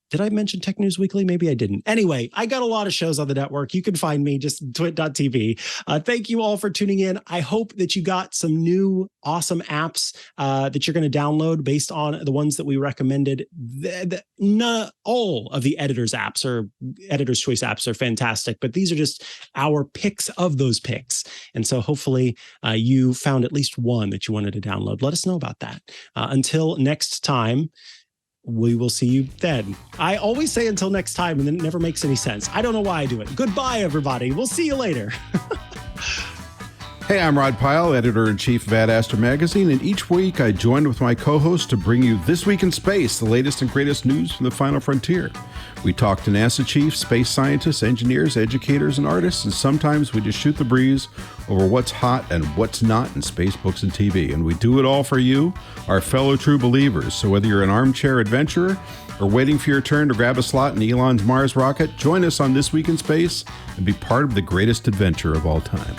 Did I mention Tech News Weekly? Maybe I didn't. Anyway, I got a lot of shows on the network. You can find me just twit.tv. Thank you all for tuning in. I hope that you got some new awesome apps that you're going to download based on the ones that we recommended. Not all of the Editor's apps or Editor's Choice apps are fantastic, but these are just our picks of those picks. And so hopefully you found at least one that you wanted to download. Let us know about that. Until next time, we will see you then. I always say until next time, and then it never makes any sense. I don't know why I do it. Goodbye, everybody. We'll see you later. Hey, I'm Rod Pyle, Editor-in-Chief of Ad Astra Magazine, and each week I join with my co-host to bring you This Week in Space, the latest and greatest news from the final frontier. We talk to NASA chiefs, space scientists, engineers, educators, and artists, and sometimes we just shoot the breeze over what's hot and what's not in space, books, and TV. And we do it all for you, our fellow true believers. So whether you're an armchair adventurer or waiting for your turn to grab a slot in Elon's Mars rocket, join us on This Week in Space and be part of the greatest adventure of all time.